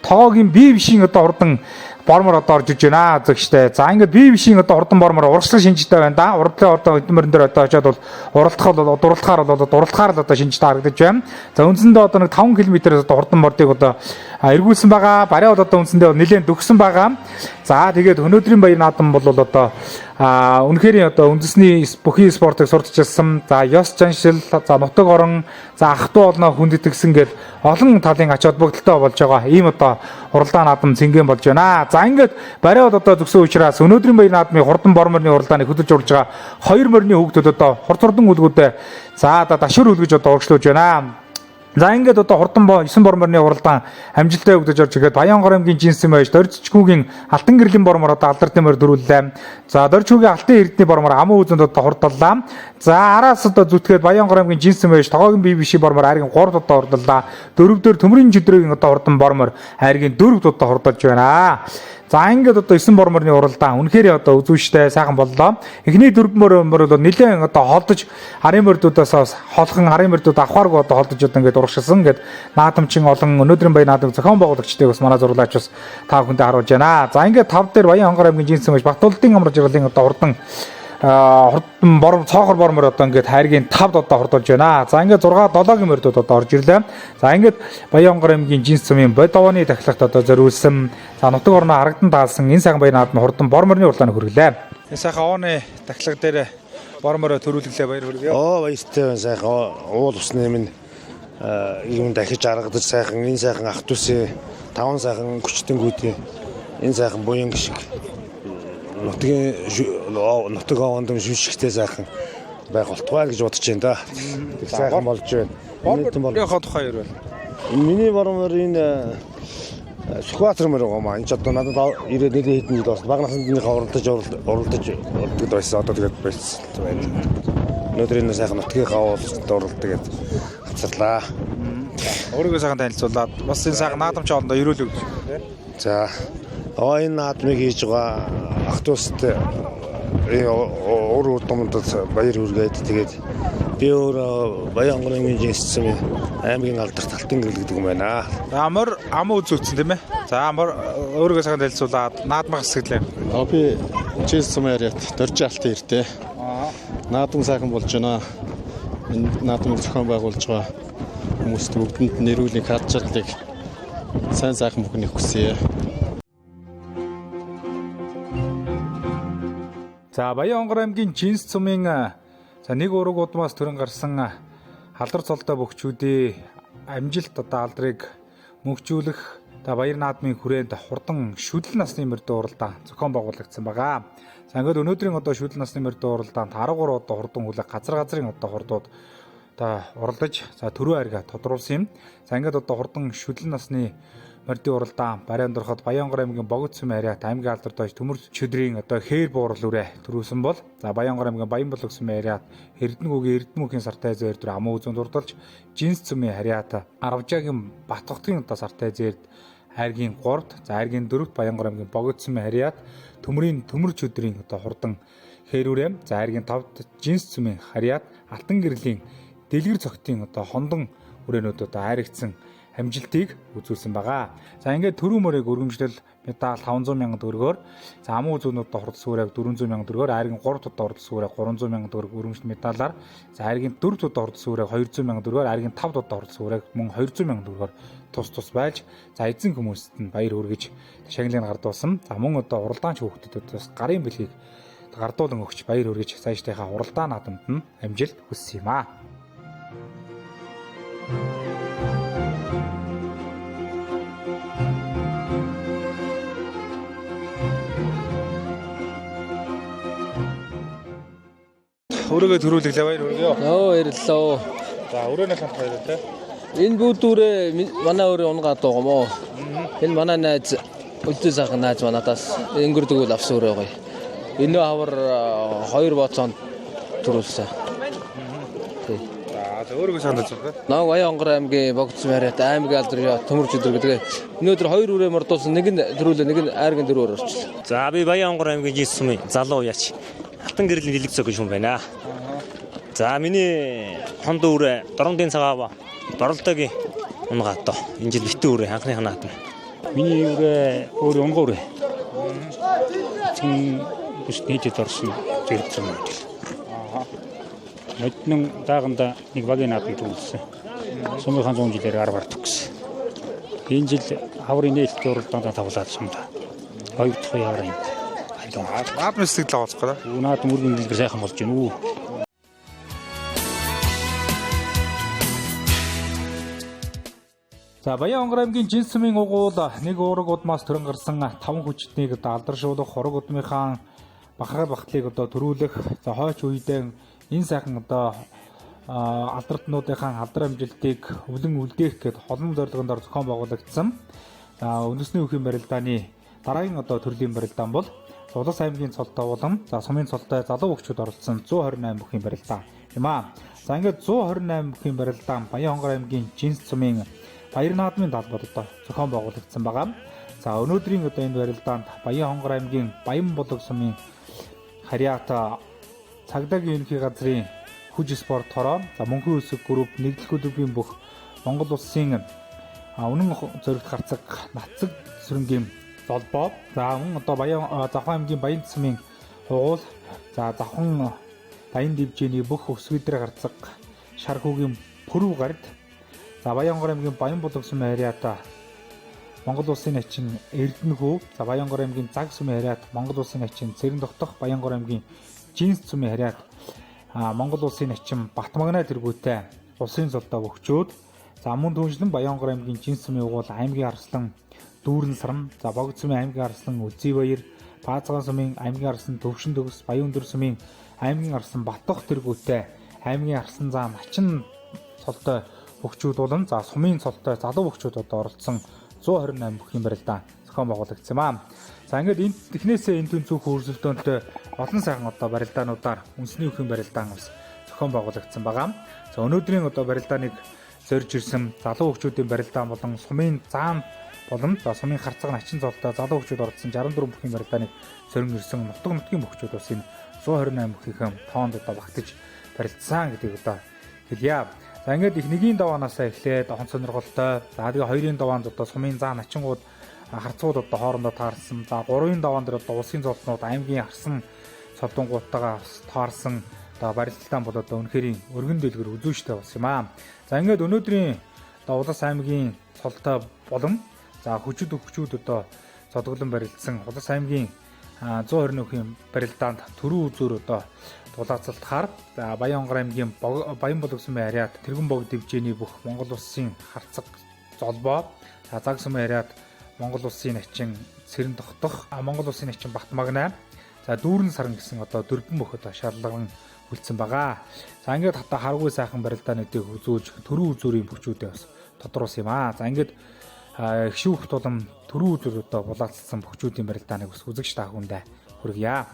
тоогийн бие бишийн одоо хурдан бормор одоо орж иж байна зөвштэй. За ингээд бие бишийн одоо хурдан бормор урагшлах шинжтэй байна да. Урдлын одоо хөдөлмөрн дээр одоо очиод бол дурлахаар л одоо шинжтэй харагдаж байна. За үндсэндээ одоо нэг 5 км-ээс одоо хурдан мордыг одоо эргүүлсэн байгаа. Барай одоо үндсэндээ нэлээд дөгсөн байгаа. За тэгээд өнөөдрийн баяр наадам бол одоо үнэхээр одоо үндэсний бүхий спортыг сурталчилсан. За ёс заншил, за нутаг орон, за ах トゥ олноо хүндэтгэсэн гээд олон талын ач холбогдолтой болж байгаа. Ийм одоо уралдаан наадам цэнгэн болж байна. За ингээд барай бол одоо зөвсөн учраас өнөөдрийн баяр наадмын хурдан борморны уралдааныг хөдөлж урж байгаа 2 морины хүүхдүүд одоо хурдан үлгүүдээ за одоо дашуур үлгэж одоо урагшлуулж байна. За ингээд одоо хурдан 9 борморны уралдаан амжилттай өгдөж орж ирэхэд Баянгар аймгийн Жинс мэж Доржгүйгийн алтан гэрлийн бормор одоо алдартай морь дөрвөллээ. За Доржгүйгийн алтан эрдний бормор аман үзэнд одоо хурдлаа. За араас одоо зүтгээд Баянгар аймгийн Жинс мэж тогоогийн бие бишийн бормор хайргийн 3 удаа хурдлаа. 4 дээр төмрийн жидрөгийн одоо хурдан бормор хайргийн 4 удаа хурдалж байна. За ингээд одоо 9 борморны уралдаан үнэхээр одоо үзүүштэй сайхан боллоо. Эхний 4 бормор бол нэлээд одоо холдож арын мордуудаас холхон арын мордууд авахааргүй одоо холдож одоо ингээд урагшилсан. Ингээд наадамчин олон өнөөдрийн баян наадам зохион байгуулагчдыг бас манай зурлаач бас та бүхэндээ харуулж байна. За ингээд 5 дээр Баян Хонгор аймгийн Жинс цомын Батулдын амар жаргалын одоо хурдан цоохор бормор одоо ингээд хайргийн 5-д одоо хордуулж байна. За ингээд 6-7-гийн мордууд одоо орж ирлээ. За ингээд Баян Хонгор аймгийн Жинс цомын Бодовооны тахилгт одоо зориулсан за нутаг орноо харагдан даалсан энэ сайхан баян наадам хурдан борморны уралдаанд хүргэлээ. Энэ сайхан ооны тахилга дээр бормороо төрүүлглээ баяр хүргэе. Баяртай сайхан уул усны минь юм дахиж аргадаж сайхан энэ сайхан ах トゥ усын 5 сайхан хүчтэнгүүдийн энэ сайхан буян гişг нутаг овондом шүшигтэй сайхан байх болтугай гэж бодож байна да. Их сайхан болж байна. Борморынхоо тухай ярил. Миний бормор энэ Сүхбаатар мөр байгаа маа. Энд ч одоо надад ирээд нэлээд хэдэн жил болсон. Бага насныхаа уралдаж байсан. Одоо тэгээд болсон байна. Өнөөдөр энэ сайхан нутгийнхаа уулзалт уралд тэгээд хацарлаа. Өөрийгөө сайхан танилцуулаад бас энэ сайхан наадамч олондоо өрөөлөв гэж байна. За энэ наадмыг хийж байгаа ах トゥ уст өөр удамд баяр хүргээд тэгээд би өөр Баян Хонгор аймгийн Жинс цомын аймгийн алдарт алтан гэрэл гэдэг юм байна. Амар ам үзүүлсэн тийм ээ. За амар өөрийгөө сайхан танилцуулаад наадмын хэсэглээ. Би Жинс цомын яриад дөржи алтан иртэй. Наадам сайхан болж байна. Энэ наадмыг зохион байгуулж байгаа хүмүүст бүгдэнд нэрүүлийн хаалцлыг сайн сайхан бүхнийг хүсье. За Баян Хонгор аймгийн Жинс цомын за нэг ураг удмаас төрөн гарсан халдар цолтой бөхчүүдийн амжилт одоо алдрыг мөнгжүүлэх баяр наадмын хүрээнд хурдан шүдэл насны морьдын уралдаан зохион байгуулагдсан байгаа. За ингээд өнөөдрийн одоо шүдэл насны морьдын уралдаанд 13 одоо хурдан хүлээх газрын одоо хурдууд одоо уралдаж за төрөө арга тодруулсан юм. За ингээд одоо хурдан шүдэл насны морьдын уралдаан бариан дороход Баян Хонгор аймгийн Богд цомын хариат аймгийн алдартай төмөр чөдрийн одоо хээр буурал үрэ төрүүлсэн бол за Баян Хонгор аймгийн Баянболог цомын хариат Эрдэнэгийн Эрдэнэмүхийн сартай зөөр дөр амуу үзүүнд урдалж Жинс цомын хариат Аравжаагийн Батхотгийн одоо сартай зээрд хайргийн 3-т за хайргийн 4-т Баян Хонгор аймгийн Богд цомын хариат төмөрийн төмөр чөдрийн одоо хурдан хээр үрэ за хайргийн 5-т Жинс цомын хариат алтан гэрлийн дэлгэр цогтын одоо хондон үрээнүүд одоо хайрагдсан амжилтыг үзүүлсэн байгаа. За ингээд төрөө мөрийг өргөмжлөл медаль 500,000 төгрөгөөр за амуу үзүүнүүд хурд сүрэг 400,000 төгрөгөөр хайргийн 3 тод хурд сүрэг 300,000 төгрөг өргөмжлөл медалаар за хайргийн 4 тод хурд сүрэг 200,000 төгрөгөөр хайргийн 5 тод хурд сүрэг мөн 200,000 төгрөгөөр тус байлж за эзэн хүмүүст нь баяр хүргэж шагналыг гардуулсан. За мөн одоо уралдаанч хүүхдүүдээс гарын бэлгийг гардуулан өгч баяр хүргэж цаашдынхаа уралдаан наадамд нь амжилт хүссэн юм аа. Өөрийгөө төрүүлглээ баяр хүргэе. Баярлалаа. За өрөөнийх нь баярлалаа. Энэ бүдүүрээ манай өөрөө унгаад байгаа юм уу? Энэ манай найз өдөө сайхан найз манадаас өнгөрдөг үл авсан өрөө гоё. Энэ хавар 2 боцоонд төрүүлсэн. За өөрийгөө санаж байна. Наа Баян Хонгор аймгийн Богд цомын хариат аймгийн алдрын төмөр чөдөр гэдэг. Өнөөдөр 2 үрээ мордуулсан, нэг нь төрүүлээ, нэг нь айргийн 4 өөр орчлоо. За би Баян Хонгор аймгийн Жинс цомын залуу яач алтан гэрлийн дэлгэр цог хүн байна. За миний хонд үрэ дорондын цагаав доролтойгийн унгаатай. Энэ жил битэн үрэ анхных наадам. Миний үрэ өөр унгоо үрэ. Чин бүс нийтэд орсон зэрэгцэн юм. Моднон дааганда нэг багийн наадмыг төлсөн. Сумынхан 100 жилээр 10 гарт өгсөн. Энэ жил хаврын нээлттэй уралдаанд тавлаад сумда. 2 дахь яваа юм. Наадмын сэтгэл авахгүй да. Наадам үргэн дэлгэр сайхан болж байна уу. За Баян Хонгор аймгийн Жинс цомын угуул нэг ураг удмаас төрөн гарсан 5 хүчтнийг одоо алдаршуулах ураг удмынхаа бахархал багтлыг одоо төрүүлэх за хойч үедээ энэ сайхан одоо алдартнуудынхаа алдар амжилтыг өвлөн үлдээх гэд холон зорилгонд зохион байгуулагдсан. За үндэсний өвхийн барилдааны дараагийн одоо төрлийн барилдаан бол Улас аймгийн цолтой улам за сумын цолтой залуу хөгчүүд оролцсон 128 бүхийн барилдаан юм аа. За ингээд 128 бүхийн барилдаан Баян Хонгор аймгийн Жинс цомын баяр наадмын талбарт одоо зохион байгуулагдсан байгаа. За өнөөдрийн одоо энэ барилдаанд Баян-Хонгор аймгийн Баянбулаг сумын Харьяата цагдаагийн ерөнхий газрын хүж спорт хороо, за мөнхөн үсэг групп, нэгдэл клубын бүх Монгол улсын үнэн зоригт гарцаг нацаг сүрэнгийн долбоо, за мөн одоо Завхан аймгийн Баян сумын хугуул, за Завхан Баян дивжээний бүх өсгөдрөө гарцаг шар хүүгийн пүрэв гард, за Баян-Хонгор аймгийн Баянбулаг сумын Харьяата Монгол улсын начин Эрдэнэхүү, за Баян-Хонгор аймгийн Цаг сумын Харьяат Монгол улсын начин Цэрэн Дотох, Баян-Хонгор аймгийн Жинс сумын Харьяат Монгол улсын начин Батмагнаа тэргүүтэй улсын золдоо өгчөөд, за мөн түншлэн Баян-Хонгор аймгийн Жинс сумын угуул аймгийн арслан Дүүрэн Сарам, за Богд сумын аймгийн арслан Үзий Баяр, Баазган сумын аймгийн арслан Төвшин Төгс, Баян Өндөр сумын аймгийн арслан Батдох тэргүүтэй аймгийн арслан зам начин цолтой өгчүүд болон за сумын цолтой залуу өгчүүд одоо оролцсон 128 бүхний барилдаан зохион байгуулагдсан юм аа. За ингээд энэ технээсээ энэ төнцөг хөрсөлтөөнтэй олон сайхан одоо барилдаануудаар үндэсний өхөн барилдаан бас зохион байгуулагдсан байгаа. За өнөөдрийн одоо барилдааныг зорж ирсэн залуу хөгчүүдийн барилдаан болон сумын заам болон за сумын харцаг начин золтой залуу хөгчүүд оролцсон 64 бүхний барилдааныг сөрөн ирсэн нутгийн хөгчүүд бас энэ 128 бүхийнхэн тоонд одоо багтаж барилдсан гэдгийг одоо хэлье. За ингээд их нэгийн даваанаасаа эхлээд он сонирхолтой. За тэгээ хоёрын даваанд одоо сумын заа начингууд харцууд одоо хоорондоо таарсан. За гурвын даваан дээр одоо улсын золтнууд аймгийн харсан цолдонгуудтайгаа таарсан. Одоо барилдалтан бол одоо үнэхээр өргөн дэлгэр үзүүштэй болсон юм аа. За ингээд өнөөдрийн одоо Улас аймгийн цолтой болон за хүчүүд одоо цодглон барилдсан Улас аймгийн 121-ийн барилдаанд төрөө үзүүр одоо тулаацалтахаар за Баян-Хонгор аймгийн Баянбулаг сумын Харьяат Тэргэн Богд дивжээний бүх Монгол улсын харцаг золбоо, за Цаг сумын Харьяат Монгол улсын начин Цэрэн Дотох, Монгол улсын начин Батмагнаа, за Дүүрэн Саран гэсэн одоо дөрвөн бүх одоо шаарлаган үлдсэн байгаа. За ингээд хата харгүй сайхан барилдаануудыг үзүүлж төрөө үзүүрийн бүхчүүдээ бас тодруулсан юм аа. За ингээд их шүүх тулам төрөө үзүүр одоо булаацсан бүхчүүдийн барилдааныг бас үзэгч та бүхэндээ хүргье.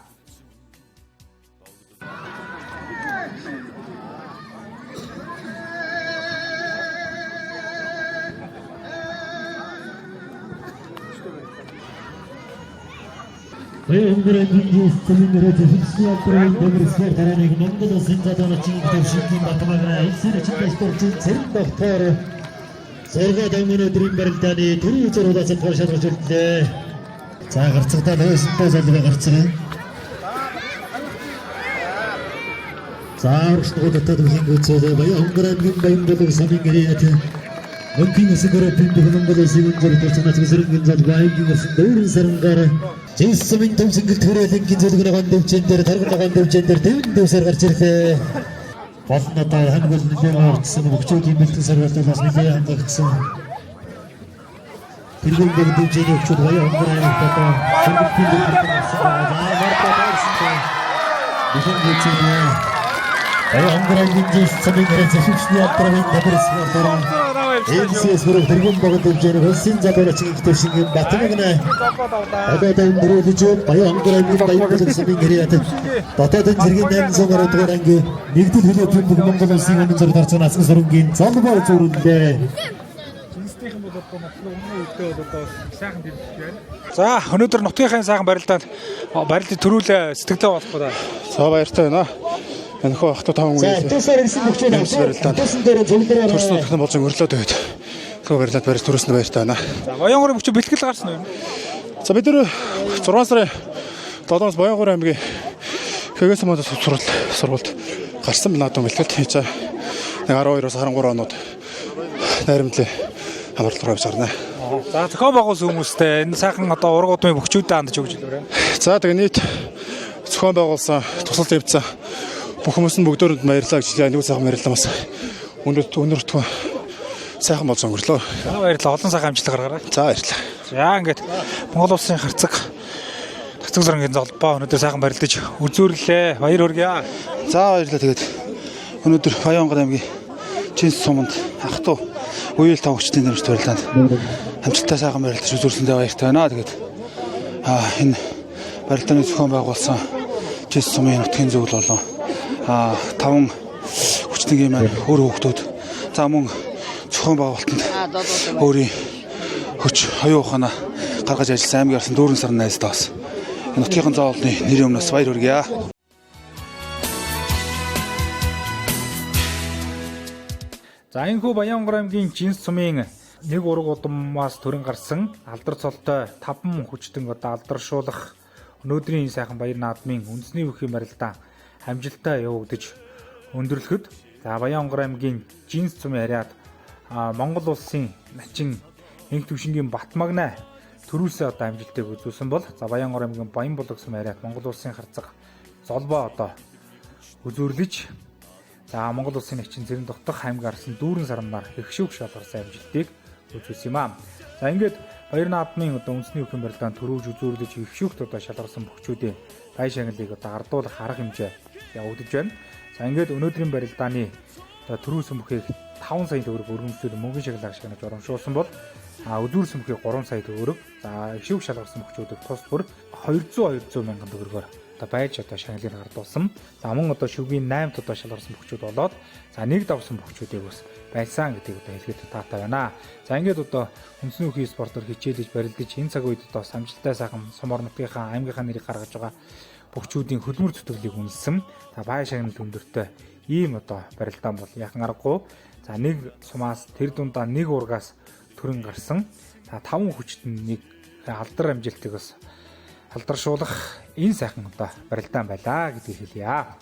Баян-Хонгор аймгийн цэвэрнэрээ зөвхөн алдрын дэврсээр тарааныг Монгол улсын задааначийн дэвшилтийн Батмагнаа элсээр чиглэлдээ Цэрэн Дотохоор сэргээд өнөөдрийн барилдааны төрийн зургуулаас шалгаж үлдлээ. За гарцагдаа нөөсөнтэй залбаа гарцгаа. За өршөлтөд дотоод бүхэн гүйцэлээ Баян-Хонгор аймгийн Баянбулаг сумын Харьяат мөнхийн үсэг группийн Монгол улсын зургуулаас нацгийн сэрэнгийн залбаа аймгийн Дүүрэн Сарангаар Жинс сумын төмсөнгөл төрөлөнгийн зөвлөгөөний дэвчэн дээр таргын дэвчэн дээр дэвэн дэвсээр гарч ирлээ. Болно одоо хангал нэлээд орцсон өгчүүдийн бэлтгэл сарвалтаас нэлээд хангагдсан. Тэргэн Богд дивжээний өгчүүд Баян-Хонгор аймагт одоо сөнгөлтийн бэлтгэл гарсан. Бүхэн гүйцэлээ Баян-Хонгор аймгийн Жинс сумын Харьяат зөвшөөрсний алдрын дэврсээр ЭМС бүрэг Тэргэн Богд дивжээний улсын задааначийн дэвшингийн Батмагнаа одоо өндөрлөж Баян-Хонгор аймгийн Баянбулаг сумын Харьяат дотоодын зэргийн 800 дугаар анги нэгдэл хөлөөтийн бүх Монгол улсын үнэн зориг тарцсан нацгийн сүрэнгийн залбаа зүүрлээ. Жинстийнхэн бол одоо нотлог өмнө үедээ бол одоо сайхан тэмцэж байна. За өнөөдөр нутгийнхын сайхан барилдаанд барилдыг төрүүлээ сэтгэлдээ болох ба. За баяртай байна. Энэхүү охтоо 5 За тусаар ирсэн бүхчүүд барилдаанд тусан дээр зөвлөрөөр төрсөн болж өнгөрлөөд байд. Энэхүү барилдаад барьж төрөснө баяртай байна. За Баян-Хонгор бүхчүүд бэлтгэл гарсан уу? За бид нэр 6 сарын 7-оос Баян-Хонгор аймгийн Хэгээс модос сургуульд гарсан наадам бэлтгэл хийж 12-оос 13 оноод найрамдлын хамгаалалт явж гарна. За зохион байгуулсан хүмүүстэй энэ сайхан одоо ургуудын бүхчүүдэд хандж өгч хэлбэрээ. За тэгээ нийт зохион байгуулсан тусалж явьцсан бүх хүмүүс нь бүгдөө баярлалаа гэж хэлээ. Нэг сайхан баярлалаа бас өнөртгөө сайхан болж өнгөрлөө. За баярлалаа. Олон сайхан амжилт гаргаарай. За баярлалаа. За ингээд Монгол улсын харцаг нацгийн сүрэнгийн золбоо өнөөдөр сайхан барилдаж үзүүрлээ. Баяр хүргэе. За баярлалаа. Тэгээд өнөөдөр Баян-Хонгор аймгийн Жинс суманд ах トゥ үеэл тавгчдын нэмж барилдаанд амжилттай сайхан барилдаж үзүүлсэндээ баяртай байна. Тэгээд энэ барилдааны зохион байгуулсан Жинс сумын нутгийн зөвлөл болон 5 хүчтэйг маань өөр хүүхдүүд за мөн зохион байгуулалтанд өөрийн хүч оюун ухаанаа гаргаж ажилласан аймгийн арсан дүүрэн сарын найздаас нутгийн заавалны нэрийн өмнөөс баяр хүргье. За энэ хүү Баянгар аймгийн Жинс сумын 1 ураг удамаас төрөн гарсан алдар цолтой 5 хүчтэн алдаршуулах өнөөдрийн сайхан баяр наадмын үндэсний бүхий барилдаан амжилттай явагдаж өндөрлөхөд Баянгар аймгийн Жинс сумын харьяат Монгол улсын начин энх төвшингийн Батмагнай төрүүлсэн амжилтыг үзүүлсэн бол Баянгар аймгийн Баянбулаг сумын харьяат Монгол улсын харцаг золбоо үзүүрлэж Монгол улсын начин Цэрэн Дотох аймгийн арсан дүүрэн сарамнаар их шүүх шалгарсан амжилтыг үзүүлсэн юм аа. За ингээд баяр наадмын үндэсний бүхэн барилдаанд төрүүлж үзүүрлэж их шүүхт шалгарсан бөхчүүдийн бай шагналыг ардуулах арга хэмжээ явагдаж байна. За ингээд өнөөдрийн барилдааны төрүүлсэн бүхийг 5 сая төгрөг өргөмжлөл мөнгөний шагнал ашиглаж урамшуулсан бол үзүүлсэн бүхийг 3 сая төгрөг их шүүх шалгарсан бөхчүүдэд тус бүр 200 мянган төгрөгөөр байж шагналыг гардуулсан. Мөн шүгийн 8 шалгарсан бөхчүүд болоод нэг давсан бөхчүүдийг бас байсан гэдгийг хэлэхэд таатай байна. За ингээд үндэсний бүхий спортоор хичээлж барилдаж энэ цаг үед амжилттай сайхан Сумор нутгийнхаа аймгийнхаа нэрийг гаргаж байгаа бөхчүүдийн хөлмөр зүтгэлийг үнэлсэн. Бай шагнал өндөртэй ийм барилдаан бол яхан аргагүй. За нэг сумаас тэр дундаа нэг ургаас төрөн гарсан 5 хүчтэн нэг алдар амжилтыг бас алдаршуулах энэ сайхан барилдаан байлаа гэдгийг хэлье.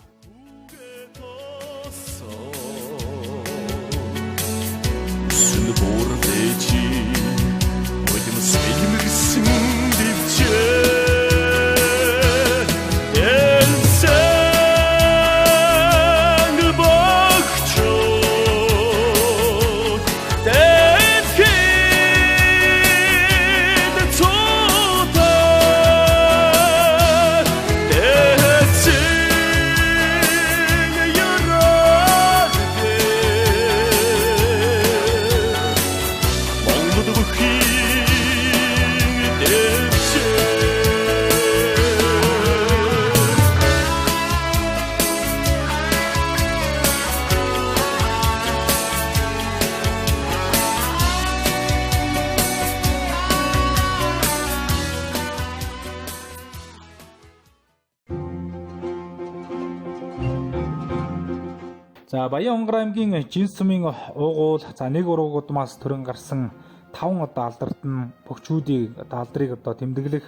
За Баянгар аймгийн Жинс сумын уугуул нэг ураг удмаас төрөн гарсан 5 алдарт нь бөхчүүдийн алдрыг тэмдэглэх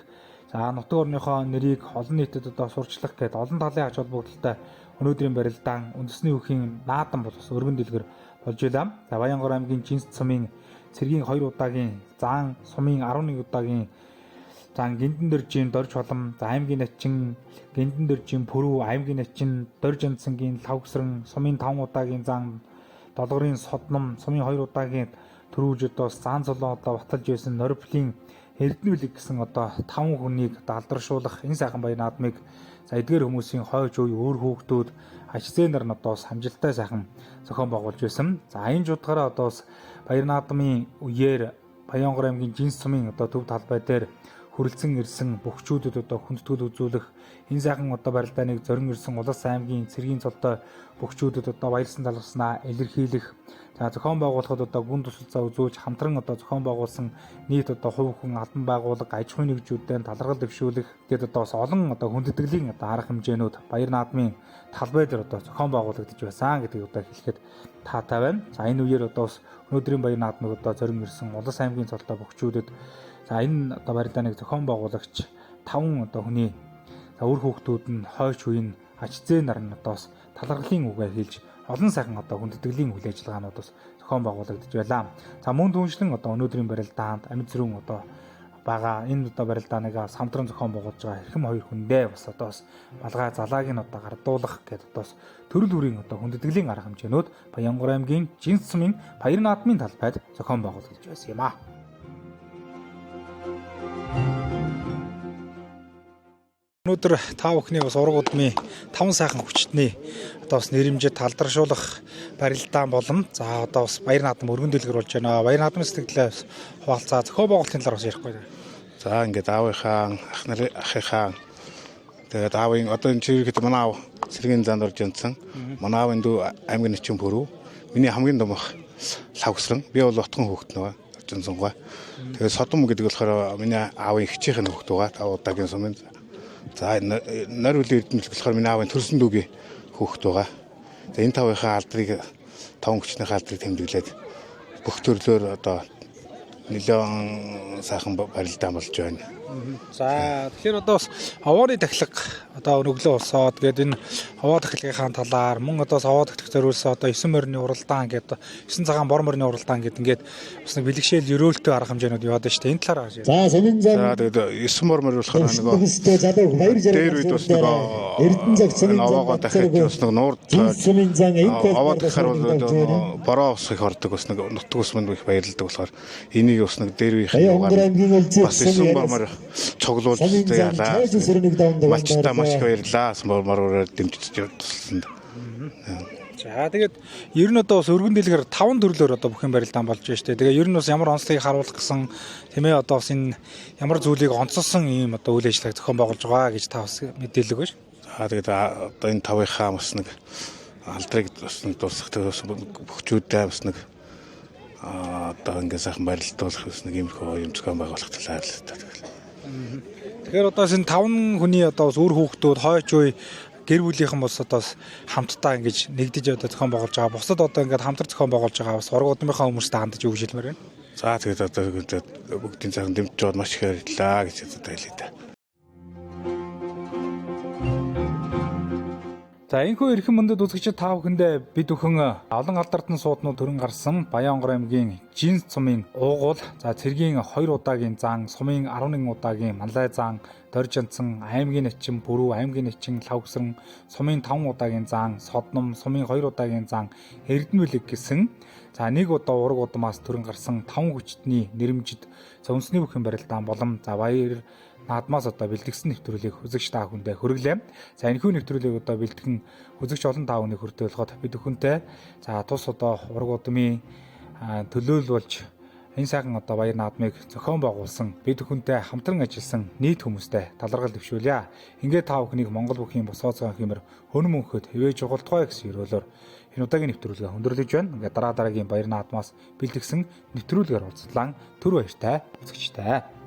нутаг орныхоо нэрийг олон нийтэд сурчлах гээд олон талын ач холбогдолтой өнөөдрийн барилдаан үндэсний бүхийн наадам бол өргөн дэлгэр болж байлаа. Баянгар аймгийн Жинс сумын цэргийн 2 удаагийн заан сумын 11 удаагийн гиндэн дөржийн дорж холом аймгийн начин гиндэн дөржийн пүрүү аймгийн начин дорж янцангийн лавгсран сумын 5 удаагийн зан долгорын содном сумын 2 удаагийн төрүүлж зан цолон баталж байсан Норвегийн Эрдэнэлэг гэсэн 5 хүнийг алдаршуулах энэ сайхан баяр наадмыг эдгээр хүмүүсийн хойч үе өөр хүүхдүүд аж зээн нар амжилттай сайхан зохион байгуулж байсан. Энэ жудгаараа баяр наадмын үеэр Баянгар аймгийн Жинс сумын төв талбай дээр хүрэлцэн ирсэн бөхчүүдэд хүндэтгэл үзүүлэх энэ сайхан барилдааныг зорин ирсэн Улас аймгийн цэргийн цолтой бөхчүүдэд баярлсан талархснаа илэрхийлэх зохион байгуулахад гүн тусалцаа үзүүлж хамтран зохион байгуулсан нийт хувь хүн албан байгууллага аж ахуйн нэгжүүдтэй талархал дэвшүүлэх гэдэг олон хүндэтгэлийн арга хэмжээнүүд баяр наадмын талбай дээр зохион байгуулагдаж байсан гэдгийг хэлэхэд таатай байна. Энэ үеэр өнөөдрийн баяр наадмыг зорин ирсэн Улас аймгийн цолтой бөхчүүдэд энэ барилдааныг зохион байгуулагч 5 хүний өөр хүүхдүүд нь хойч үеийн аж зээн нар нь талархлын үгээ хэлж олон сайхан хүндэтгэлийн үйл ажиллагаанууд зохион байгуулагдаж байлаа. Мөн түншлэн өнөөдрийн барилдаанд амьд зэрүүн байгаа энэ барилдааныг самтран зохион байгуулж байгаа эрхэм хоёр хүндээ бас балгай залааг нь гардуулах гэдэг төрөл бүрийн хүндэтгэлийн арга хэмжээнүүд Баянгар аймгийн Жинс сумын баяр наадмын талбайд зохион байгуулагдаж байсан юм аа. Өнөөдөр та бүхний ураг удмын 5 сайхан хүчтний нэрэмжэд талдаршуулах барилдаан болон баяр наадам өргөн дэлгэр болж байна. Баяр наадмын сэтгэлээс хуваалцаа зохион байгуулалтын талаар ярихгүй. Ингээд аавынхаа ахныхаа тэгээд аавын энэ чиргэд манай аав цэргийн занд орж янцсан. Манай аавын дүү аймгийн начин пүрүү. Миний хамгийн домох лавгсран. Би бол утган хүүхэд нөгөө. Жонсонгой. Тэгээд Содом гэдэг болохоор миний аавын хичээхэн хөхт байгаа 5 удаагийн сумын. За нойр хүлийн эрдэмтэн болохоор миний аавын төрсөн дүүгийн хөхт байгаа. Тэгээд энэ тавынхаа алдрыг таван хүчнийхээ алдрыг тэмдэглээд бүх төрлөөр одоо нэлээд сайхан барилдаан болж байна. За тэгэхээр одоо бас овооны тахилга одоо өглөө болсоод тэгээд энэ овоо тахилгынхаа талаар мөн одоо овоо тахилгах зориулсан одоо 9 морины уралдаан гэдэг 9 цагаан бор морины уралдаан гэдэг ингээд бас нэг бэлгшээл ерөөлтөө арга хэмжээнүүд яваад байна шүү дээ. Энэ талаар харж байна. За тэгээд 9 мор болохоор нөгөө дээр үед бас нөгөө Эрдэнэ овоогоо дахиад бас нэг нуур овоо дахихаар бол бороо ус их ордог бас нэг нутг ус манд их баярлдаг болохоор энийг бас нэг дээр үеийн бас 9 мор цоглуулж яалаа. Малчтаа маш их баярлаа. Мороор дэмжиж тусалсан. За тэгээд ер нь одоо бас өргөн дэлгэр 5 төрлөөр одоо бүх юм барилдаан болж байна шүү дээ. Тэгээ ер нь бас ямар онцлогийг харуулах гэсэн тийм ээ одоо бас энэ ямар зүйлийг онцолсон ийм одоо үйл ажиллагааг зохион байгуулж байгаа гэж та бас мэдээлэл өгөөш. За тэгээд одоо энэ тавынхаа бас нэг алдрыг бас нэг дуусгах бөхчүүдээ бас нэг одоо ингээд сайхан барилдуулах бас нэг иймэрхүү юм зохион байгуулах талаар л та тэгэл. Тэгэхээр одоо энэ 5 хүний одоо бас өөр хүүхдүүд хойч үе гэр бүлийнхэн бас одоо хамтдаа ингэж нэгдэж одоо зохион байгуулж байгаа. Бусад одоо ингээд хамтар зохион байгуулж байгаа бас ураг удмынхаа хүмүүстэй хандаж юу гэж хэлмээр байна. За тэгээд одоо бүгдийн цагт дэмжиж байгаа маш их баярлалаа гэж одоо хэлээ та. За энэхүү эрхэм мөндөд үзэгчид та бүхэндээ бид бүхэн олон алдартай сууднууд төрөн гарсан Баянгор аймгийн Жинс цумын уугуул, за цэргийн 2 удаагийн зан, сумын 11 удаагийн манлай зан, Доржинцэн, аймгийн начин Бүрүү, аймгийн начин Лавгсран, сумын 5 удаагийн зан, Содном, сумын 2 удаагийн зан, Эрдэнэбэлэг гэсэн за нэг удаа ураг удмаас төрөн гарсан 5 хүчтний нэрмжид зөвнсний бүхэн барилдаан болон за баяр наадмаас одоо бэлтгэсэн нэвтрүүлгийг үзэгч та бүхэндээ хүргэлээ. За энэхүү нэвтрүүлгийг одоо бэлтгэн үзэгч олон та бүхний хүртээлгоод бид бүхэнтэй за тус одоо ураг удмын төлөөлүүлж энэ сайхан одоо баяр наадмыг зохион байгуулсан бид бүхэнтэй хамтран ажилласан нийт хүмүүстээ талархал дэвшүүлье. Ингээд та бүхнийг Монгол бүхийн босооцгоо хэмээр хөнөм өнөхөд хэвэж жугалтгой гэсэн өрөөлөөр энэ удаагийн нэвтрүүлгээ өндөрлөж байна. Ингээд дараагийн баяр наадмаас бэлтгэсэн нэвтрүүлгээр уулзлаа. Түр баяртай үзэгчтэй.